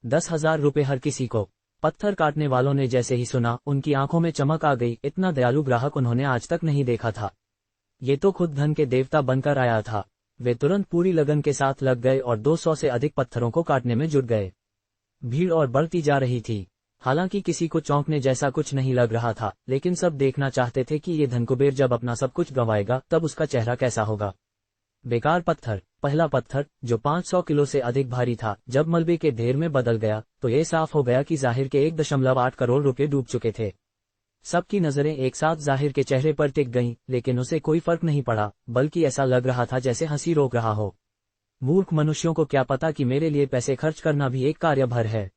10,000 रुपए हर किसी को। पत्थर काटने वालों ने जैसे ही सुना उनकी आंखों में चमक आ गई। इतना दयालु ग्राहक उन्होंने आज तक नहीं देखा था। ये तो खुद धन के देवता बनकर आया था। वे तुरंत पूरी लगन के साथ लग गए और 200 से अधिक पत्थरों को काटने में जुट गए। भीड़ और बढ़ती जा रही थी। हालांकि किसी को चौंकने जैसा कुछ नहीं लग रहा था, लेकिन सब देखना चाहते थे कि ये धनकुबेर जब अपना सब कुछ गंवाएगा तब उसका चेहरा कैसा होगा। बेकार पत्थर। पहला पत्थर जो 500 किलो से अधिक भारी था, जब मलबे के ढेर में बदल गया तो ये साफ हो गया कि जाहिर के 1.8 करोड़ रुपए डूब चुके थे। सबकी नजरें एक साथ जाहिर के चेहरे पर टिक गईं, लेकिन उसे कोई फर्क नहीं पड़ा, बल्कि ऐसा लग रहा था जैसे हंसी रोक रहा हो। मूर्ख मनुष्यों को क्या पता कि मेरे लिए पैसे खर्च करना भी एक कार्य भर है।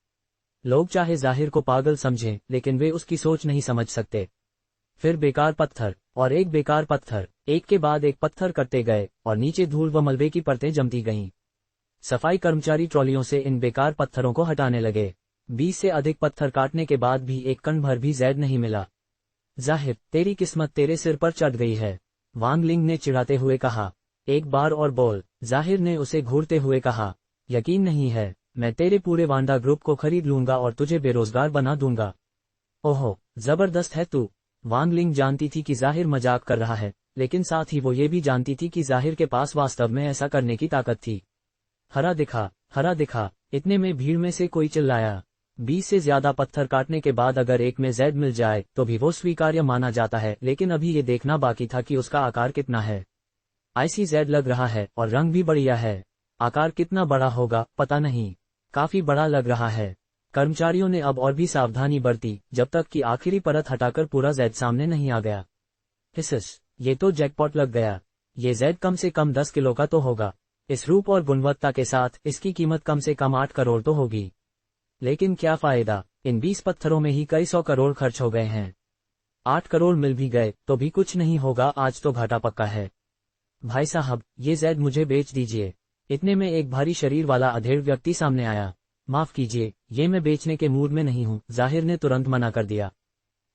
लोग चाहे जाहिर को पागल समझें, लेकिन वे उसकी सोच नहीं समझ सकते। फिर बेकार पत्थर और एक बेकार पत्थर, एक के बाद एक पत्थर करते गए और नीचे धूल व मलबे की परतें जमती गईं। सफाई कर्मचारी ट्रॉलियों से इन बेकार पत्थरों को हटाने लगे। 20 से अधिक पत्थर काटने के बाद भी एक कण भर भी जैड नहीं मिला। जाहिर, तेरी किस्मत तेरे सिर पर चढ़ गई है, वांग लिंग ने चिढ़ाते हुए कहा। एक बार और बोल, जाहिर ने उसे घूरते हुए कहा। यकीन नहीं है, मैं तेरे पूरे वांडा ग्रुप को खरीद लूंगा और तुझे बेरोजगार बना दूंगा। ओहो, जबरदस्त है तू। वांग लिंग जानती थी कि जाहिर मजाक कर रहा है, लेकिन साथ ही वो ये भी जानती थी कि जाहिर के पास वास्तव में ऐसा करने की ताकत थी। हरा दिखा, हरा दिखा। इतने में भीड़ में से कोई चिल्लाया। 20 से ज्यादा पत्थर काटने के बाद अगर एक में जैड मिल जाए तो भी वो स्वीकार्य माना जाता है, लेकिन अभी ये देखना बाकी था कि उसका आकार कितना है। आईसी जैड लग रहा है और रंग भी बढ़िया है। आकार कितना बड़ा होगा पता नहीं, काफी बड़ा लग रहा है। कर्मचारियों ने अब और भी सावधानी बरती, जब तक कि आखिरी परत हटाकर पूरा जैड सामने नहीं आ गया। हिसस, ये तो जैकपॉट लग गया। ये जैड कम से कम 10 किलो का तो होगा। इस रूप और गुणवत्ता के साथ इसकी कीमत कम से कम 8 करोड़ तो होगी। लेकिन क्या फायदा, इन 20 पत्थरों में ही कई 100 करोड़ खर्च हो गए हैं। 8 करोड़ मिल भी गए तो भी कुछ नहीं होगा, आज तो घाटा पक्का है। भाई साहब, ये जैड मुझे बेच दीजिए। इतने में एक भारी शरीर वाला अधेड़ व्यक्ति सामने आया। माफ कीजिए, ये मैं बेचने के मूड में नहीं हूँ, जाहिर ने तुरंत मना कर दिया।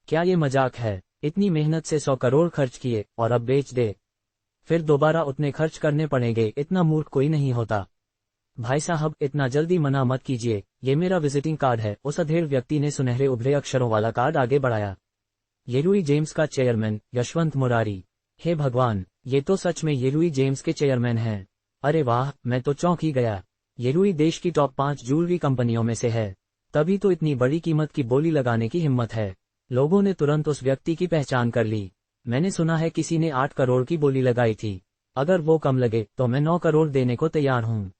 क्या ये मजाक है? इतनी मेहनत से 100 करोड़ खर्च किए और अब बेच दे? फिर दोबारा उतने खर्च करने पड़ेंगे, इतना मूर्ख कोई नहीं होता। भाई साहब, इतना जल्दी मना मत कीजिए, ये मेरा विजिटिंग कार्ड है। उस अधेड़ व्यक्ति ने सुनहरे उभरे अक्षरों वाला कार्ड आगे बढ़ाया। येरुई जेम्स का चेयरमैन यशवंत मुरारी। हे भगवान, ये तो सच में येरुई जेम्स के चेयरमैन हैं। अरे वाह, मैं तो चौंक ही गया। येरुई देश की टॉप 5 ज्वेलरी कंपनियों में से है, तभी तो इतनी बड़ी कीमत की बोली लगाने की हिम्मत है। लोगों ने तुरंत उस व्यक्ति की पहचान कर ली। मैंने सुना है किसी ने 8 करोड़ की बोली लगाई थी। अगर वो कम लगे तो मैं 9 करोड़ देने को तैयार हूँ।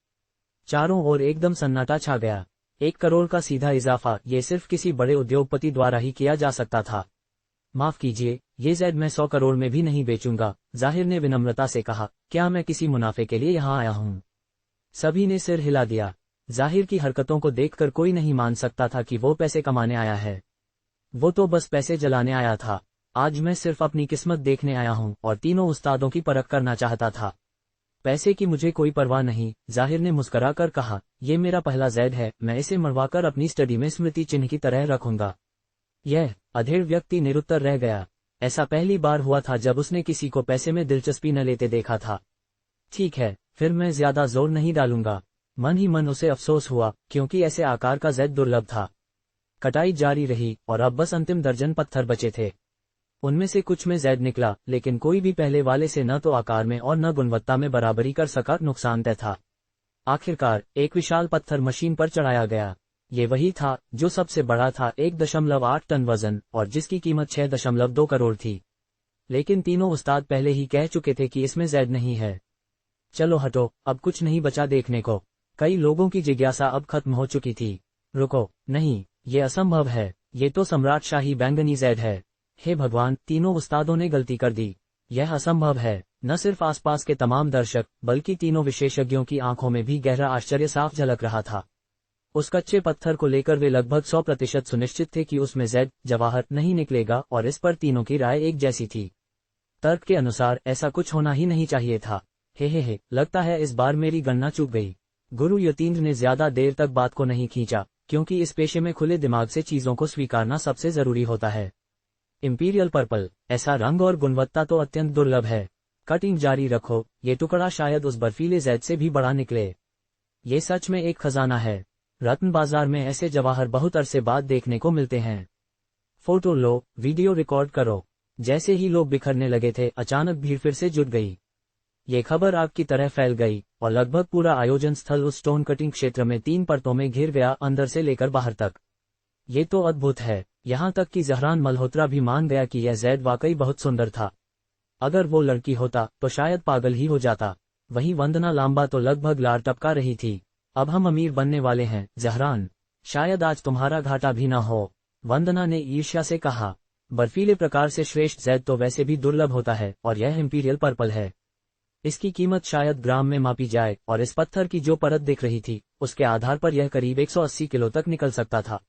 चारों ओर एकदम सन्नाटा छा गया। 1 करोड़ का सीधा इजाफा ये सिर्फ किसी बड़े उद्योगपति द्वारा ही किया जा सकता था। माफ कीजिए, ये जैड मैं 100 करोड़ में भी नहीं बेचूंगा, जाहिर ने विनम्रता से कहा। क्या मैं किसी मुनाफे के लिए यहाँ आया हूँ? सभी ने सिर हिला दिया। जाहिर की हरकतों को देखकर कोई नहीं मान सकता था कि वो पैसे कमाने आया है। वो तो बस पैसे जलाने आया था। आज मैं सिर्फ अपनी किस्मत देखने आया हूँ और तीनों उस्तादों की परख करना चाहता था। पैसे की मुझे कोई परवाह नहीं, जाहिर ने मुस्करा कर कहा। ये मेरा पहला जैद है, मैं इसे मरवाकर अपनी स्टडी में स्मृति चिन्ह की तरह रखूंगा। यह अधेड़ व्यक्ति निरुत्तर रह गया। ऐसा पहली बार हुआ था जब उसने किसी को पैसे में दिलचस्पी न लेते देखा था। ठीक है, फिर मैं ज्यादा जोर नहीं डालूंगा। मन ही मन उसे अफसोस हुआ, क्योंकि ऐसे आकार का जैद दुर्लभ था। कटाई जारी रही और अब बस अंतिम दर्जन पत्थर बचे थे। उनमें से कुछ में जैद निकला, लेकिन कोई भी पहले वाले से न तो आकार में और न गुणवत्ता में बराबरी कर सका, नुकसानदेह था। आखिरकार एक विशाल पत्थर मशीन पर चढ़ाया गया। ये वही था जो सबसे बड़ा था, 1.8 टन वजन, और जिसकी कीमत 6.2 करोड़ थी। लेकिन तीनों उस्ताद पहले ही कह चुके थे कि इसमें जैद नहीं है। चलो हटो, अब कुछ नहीं बचा देखने को। कई लोगों की जिज्ञासा अब खत्म हो चुकी थी। रुको, नहीं, ये असंभव है, ये तो सम्राट शाही बैंगनी जैद है। हे भगवान, तीनों उस्तादों ने गलती कर दी। यह असंभव है। न सिर्फ आसपास के तमाम दर्शक, बल्कि तीनों विशेषज्ञों की आंखों में भी गहरा आश्चर्य साफ झलक रहा था। उस कच्चे पत्थर को लेकर वे लगभग 100% सुनिश्चित थे कि उसमें जैद जवाहर नहीं निकलेगा, और इस पर तीनों की राय एक जैसी थी। तर्क के अनुसार ऐसा कुछ होना ही नहीं चाहिए था। हे, लगता है इस बार मेरी गणना चूक गई। गुरु यतीन्द्र ने ज्यादा देर तक बात को नहीं खींचा, क्योंकि इस पेशे में खुले दिमाग से चीजों को स्वीकारना सबसे जरूरी होता है। इंपीरियल पर्पल, ऐसा रंग और गुणवत्ता तो अत्यंत दुर्लभ है। कटिंग जारी रखो, ये टुकड़ा शायद उस बर्फीले जैद से भी बड़ा निकले। ये सच में एक खजाना है। रत्न बाजार में ऐसे जवाहर बहुत अरसे बाद देखने को मिलते हैं। फोटो लो, वीडियो रिकॉर्ड करो। जैसे ही लोग बिखरने लगे थे, अचानक भीड़ फिर से जुट गई। ये खबर आग की तरह फैल गई और लगभग पूरा आयोजन स्थल उस स्टोन कटिंग क्षेत्र में 3 परतों में घिर गया, अंदर से लेकर बाहर तक। ये तो अद्भुत है। यहाँ तक कि जहरान मल्होत्रा भी मान गया कि यह जैद वाकई बहुत सुंदर था। अगर वो लड़की होता तो शायद पागल ही हो जाता। वहीं वंदना लांबा तो लगभग लार टपका रही थी। अब हम अमीर बनने वाले हैं जहरान, शायद आज तुम्हारा घाटा भी ना हो, वंदना ने ईर्ष्या से कहा। बर्फीले प्रकार से श्रेष्ठ जैद तो वैसे भी दुर्लभ होता है, और यह इंपीरियल पर्पल है। इसकी कीमत शायद ग्राम में मापी जाए, और इस पत्थर की जो परत दिख रही थी, उसके आधार पर यह करीब 180 किलो तक निकल सकता था।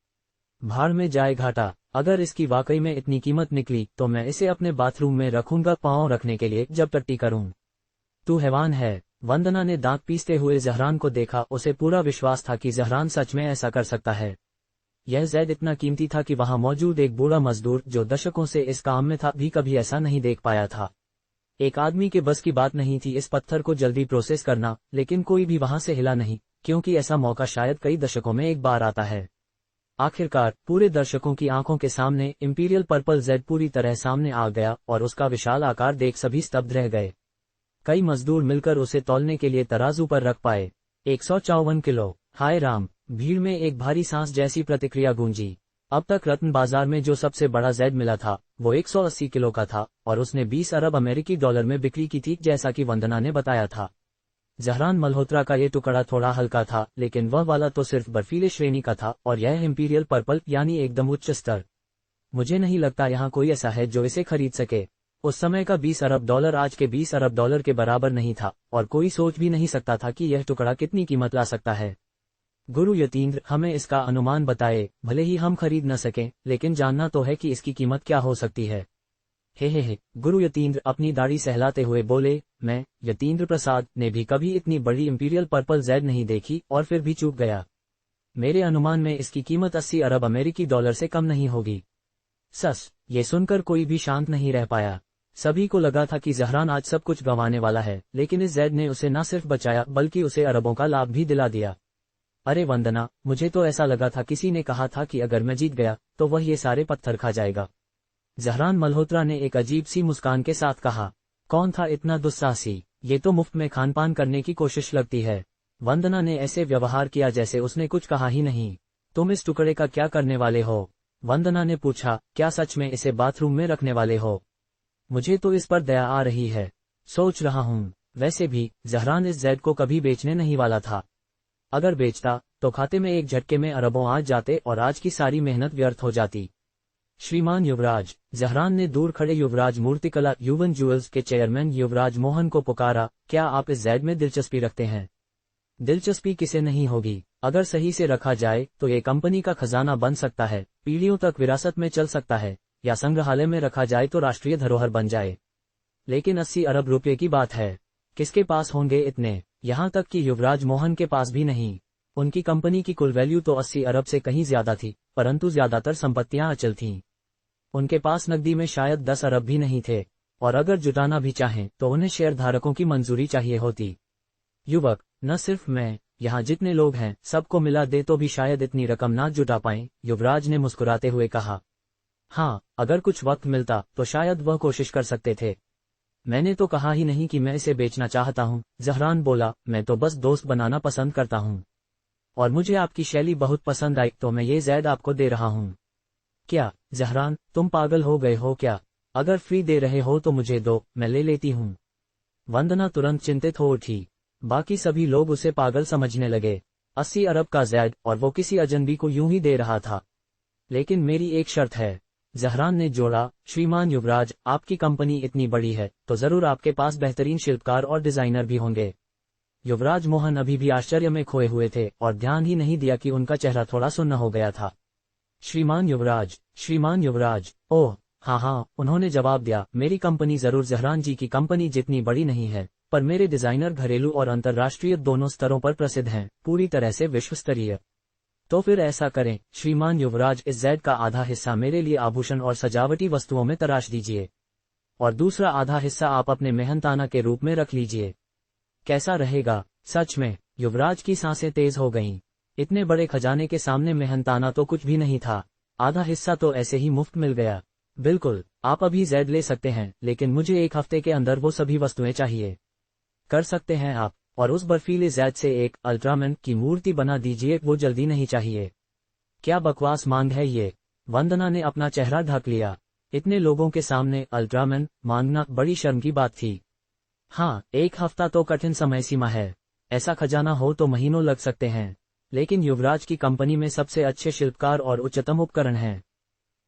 भाड़ में जाए घाटा। अगर इसकी वाकई में इतनी कीमत निकली तो मैं इसे अपने बाथरूम में रखूंगा, पांव रखने के लिए जब टट्टी करूं। तू हैवान है। वंदना ने दांत पीसते हुए जहरान को देखा। उसे पूरा विश्वास था कि जहरान सच में ऐसा कर सकता है। यह जैद इतना कीमती था कि वहां मौजूद एक बूढ़ा मजदूर जो दशकों से इस काम में था भी कभी ऐसा नहीं देख पाया था। एक आदमी के बस की बात नहीं थी इस पत्थर को जल्दी प्रोसेस करना, लेकिन कोई भी वहां से हिला नहीं, क्योंकि ऐसा मौका शायद कई दशकों में एक बार आता है। आखिरकार पूरे दर्शकों की आंखों के सामने इंपीरियल पर्पल जैद पूरी तरह सामने आ गया, और उसका विशाल आकार देख सभी स्तब्ध रह गए। कई मजदूर मिलकर उसे तौलने के लिए तराजू पर रख पाए। 154 किलो। हाय राम, भीड़ में एक भारी सांस जैसी प्रतिक्रिया गूंजी। अब तक रत्न बाजार में जो सबसे बड़ा जैद मिला था वो 180 किलो का था, और उसने 20 अरब अमेरिकी डॉलर में बिक्री की थी, जैसा कि वंदना ने बताया था। जहरान मल्होत्रा का ये टुकड़ा थोड़ा हल्का था, लेकिन वह वाला तो सिर्फ बर्फीले श्रेणी का था, और यह इंपीरियल पर्पल यानी एकदम उच्च स्तर। मुझे नहीं लगता यहाँ कोई ऐसा है जो इसे खरीद सके। उस समय का 20 अरब डॉलर आज के 20 अरब डॉलर के बराबर नहीं था, और कोई सोच भी नहीं सकता था कि यह टुकड़ा कितनी कीमत ला सकता है। गुरु यतीन्द्र, हमें इसका अनुमान बताए। भले ही हम खरीद न सकें, लेकिन जानना तो है कि इसकी कीमत क्या हो सकती है। हे, गुरु यतीन्द्र अपनी दाढ़ी सहलाते हुए बोले। मैं, यतीन्द्र प्रसाद, ने भी कभी इतनी बड़ी इंपीरियल पर्पल जैद नहीं देखी, और फिर भी चूक गया। मेरे अनुमान में इसकी कीमत 80 अरब अमेरिकी डॉलर से कम नहीं होगी। सस, ये सुनकर कोई भी शांत नहीं रह पाया। सभी को लगा था कि जहरान आज सब कुछ गंवाने वाला है, लेकिन इस जैद ने उसे न सिर्फ बचाया बल्कि उसे अरबों का लाभ भी दिला दिया। अरे वंदना, मुझे तो ऐसा लगा था किसी ने कहा था कि अगर मैं जीत गया तो वह ये सारे पत्थर खा जाएगा। जहरान मल्होत्रा ने एक अजीब सी मुस्कान के साथ कहा। कौन था इतना दुस्साहसी? ये तो मुफ्त में खान पान करने की कोशिश लगती है। वंदना ने ऐसे व्यवहार किया जैसे उसने कुछ कहा ही नहीं। तुम इस टुकड़े का क्या करने वाले हो? वंदना ने पूछा। क्या सच में इसे बाथरूम में रखने वाले हो? मुझे तो इस पर दया आ रही है। सोच रहा हूँ। वैसे भी जहरान इस जैद को कभी बेचने नहीं वाला था। अगर बेचता तो खाते में एक झटके में अरबों आ जाते, और आज की सारी मेहनत व्यर्थ हो जाती। श्रीमान युवराज, जहरान ने दूर खड़े युवराज मूर्तिकला युवन ज्वेल्स के चेयरमैन युवराज मोहन को पुकारा। क्या आप इस जैद में दिलचस्पी रखते हैं? दिलचस्पी किसे नहीं होगी। अगर सही से रखा जाए तो ये कंपनी का खजाना बन सकता है, पीढ़ियों तक विरासत में चल सकता है, या संग्रहालय में रखा जाए तो राष्ट्रीय धरोहर बन जाए। लेकिन 80 अरब रुपये की बात है, किसके पास होंगे इतने? यहाँ तक कि युवराज मोहन के पास भी नहीं। उनकी कंपनी की कुल वैल्यू तो 80 अरब से कहीं ज्यादा थी, परंतु ज्यादातर संपत्तियां अचल थीं। उनके पास नकदी में शायद 10 अरब भी नहीं थे, और अगर जुटाना भी चाहें तो उन्हें शेयरधारकों की मंजूरी चाहिए होती। युवक, न सिर्फ मैं, यहाँ जितने लोग हैं सबको मिला दे तो भी शायद इतनी रकम ना जुटा पाएं, युवराज ने मुस्कुराते हुए कहा। हाँ, अगर कुछ वक्त मिलता तो शायद वह कोशिश कर सकते थे। मैंने तो कहा ही नहीं कि मैं इसे बेचना चाहता हूँ, जहरान बोला। मैं तो बस दोस्त बनाना पसंद करता हूँ, और मुझे आपकी शैली बहुत पसंद आई तो मैं ये ज़ैद आपको दे रहा हूँ। क्या जहरान, तुम पागल हो गए हो क्या? अगर फ्री दे रहे हो तो मुझे दो, मैं ले लेती हूँ। वंदना तुरंत चिंतित हो उठी। बाकी सभी लोग उसे पागल समझने लगे। 80 अरब का ज़ैद, और वो किसी अजनबी को यूं ही दे रहा था। लेकिन मेरी एक शर्त है, जहरान ने जोड़ा। श्रीमान युवराज, आपकी कंपनी इतनी बड़ी है तो जरूर आपके पास बेहतरीन शिल्पकार और डिजाइनर भी होंगे। युवराज मोहन अभी भी आश्चर्य में खोए हुए थे और ध्यान ही नहीं दिया कि उनका चेहरा थोड़ा सुन्न हो गया था। श्रीमान युवराज, श्रीमान युवराज। ओह हाँ, उन्होंने जवाब दिया। मेरी कंपनी जरूर जहरान जी की कंपनी जितनी बड़ी नहीं है, पर मेरे डिजाइनर घरेलू और अंतर्राष्ट्रीय दोनों स्तरों पर प्रसिद्ध हैं, पूरी तरह से विश्व स्तरीय। तो फिर ऐसा करें श्रीमान युवराज, इस ज़ैद का आधा हिस्सा मेरे लिए आभूषण और सजावटी वस्तुओं में तराश दीजिए, और दूसरा आधा हिस्सा आप अपने मेहनताना के रूप में रख लीजिए। कैसा रहेगा? सच में युवराज की सांसें तेज हो गईं। इतने बड़े खजाने के सामने मेहनताना तो कुछ भी नहीं था, आधा हिस्सा तो ऐसे ही मुफ्त मिल गया। बिल्कुल, आप अभी ज़ैद ले सकते हैं, लेकिन मुझे 1 हफ्ते के अंदर वो सभी वस्तुएं चाहिए। कर सकते हैं आप, और उस बर्फीले ज़ैद से एक अल्ट्रामैन की मूर्ति बना दीजिए, वो जल्दी नहीं चाहिए। क्या बकवास मांग है ये? वंदना ने अपना चेहरा ढक लिया। इतने लोगों के सामने अल्ट्रामैन मांगना बड़ी शर्म की बात थी। हाँ, 1 हफ्ता तो कठिन समय सीमा है, ऐसा खजाना हो तो महीनों लग सकते हैं, लेकिन युवराज की कंपनी में सबसे अच्छे शिल्पकार और उच्चतम उपकरण हैं।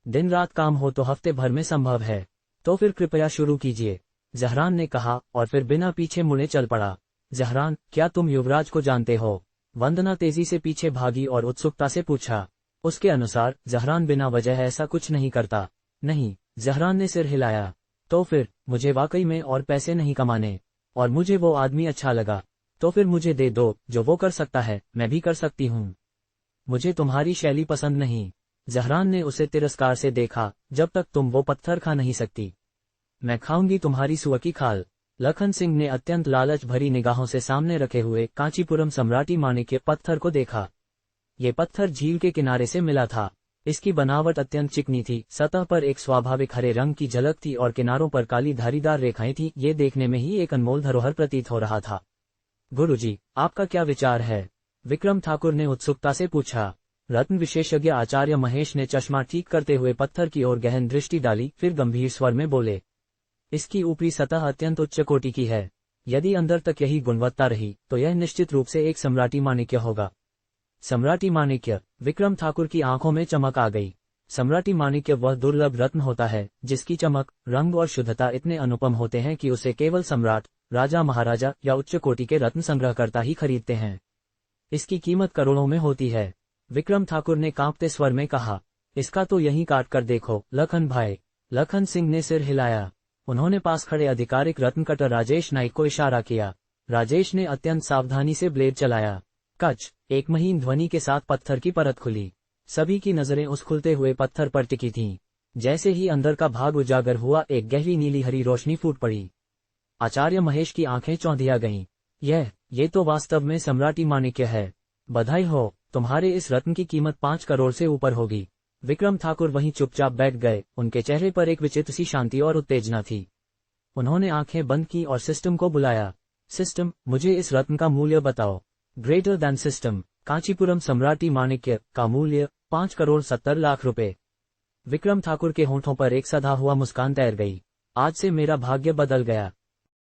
दिन रात काम हो तो हफ्ते भर में संभव है। तो फिर कृपया शुरू कीजिए, जहरान ने कहा, और फिर बिना पीछे मुड़े चल पड़ा। जहरान, क्या तुम युवराज को जानते हो? वंदना तेजी से पीछे भागी और उत्सुकता से पूछा। उसके अनुसार जहरान बिना वजह ऐसा कुछ नहीं करता। नहीं, जहरान ने सिर हिलाया। तो फिर मुझे वाकई में और पैसे नहीं कमाने, और मुझे वो आदमी अच्छा लगा। तो फिर मुझे दे दो, जो वो कर सकता है मैं भी कर सकती हूँ। मुझे तुम्हारी शैली पसंद नहीं। जहरान ने उसे तिरस्कार से देखा। जब तक तुम वो पत्थर खा नहीं सकती, मैं खाऊंगी तुम्हारी सुअ की खाल। लखन सिंह ने अत्यंत लालच भरी निगाहों से सामने रखे हुए कांचीपुरम सम्राटी माणिक्य पत्थर को देखा। ये पत्थर झील के किनारे से मिला था। इसकी बनावट अत्यंत चिकनी थी, सतह पर एक स्वाभाविक हरे रंग की झलक थी और किनारों पर काली धारीदार रेखाएं थीं। ये देखने में ही एक अनमोल धरोहर प्रतीत हो रहा था। गुरुजी, आपका क्या विचार है? विक्रम ठाकुर ने उत्सुकता से पूछा। रत्न विशेषज्ञ आचार्य महेश ने चश्मा ठीक करते हुए पत्थर की ओर गहन दृष्टि डाली, फिर गंभीर स्वर में बोले, इसकी ऊपरी सतह अत्यंत उच्च कोटि की है। यदि अंदर तक यही गुणवत्ता रही तो यह निश्चित रूप से एक सम्राटी माणिक्य होगा। सम्राटी माणिक्य? विक्रम ठाकुर की आंखों में चमक आ गई। सम्राटी माणिक्य वह दुर्लभ रत्न होता है जिसकी चमक, रंग और शुद्धता इतने अनुपम होते हैं कि उसे केवल सम्राट, राजा महाराजा या उच्च कोटि के रत्न संग्रहकर्ता ही खरीदते हैं। इसकी कीमत करोड़ों में होती है। विक्रम ठाकुर ने कांपते स्वर में कहा। इसका तो यहीं काट कर देखो लखन भाई। लखन सिंह ने सिर हिलाया। उन्होंने पास खड़े आधिकारिक रत्न कटर राजेश नाइक को इशारा किया। राजेश ने अत्यंत सावधानी से ब्लेड चलाया। कच, एक महीन ध्वनि के साथ पत्थर की परत खुली। सभी की नजरें उस खुलते हुए पत्थर पर टिकी थीं। जैसे ही अंदर का भाग उजागर हुआ, एक गहरी नीली हरी रोशनी फूट पड़ी। आचार्य महेश की आंखें चौंधिया गईं। ये तो वास्तव में सम्राटी माणिक्य है। बधाई हो, तुम्हारे इस रत्न की कीमत 5 करोड़ से ऊपर होगी। विक्रम ठाकुर वहीं चुपचाप बैठ गए। उनके चेहरे पर एक विचित्र सी शांति और उत्तेजना थी। उन्होंने आंखें बंद की और सिस्टम को बुलाया। सिस्टम, मुझे इस रत्न का मूल्य बताओ। ग्रेटर दैन सिस्टम, कांचीपुरम सम्राटी माणिक्य का मूल्य 5 करोड़ 70 लाख रुपए। विक्रम ठाकुर के होंठों पर एक सधा हुआ मुस्कान तैर गई। आज से मेरा भाग्य बदल गया।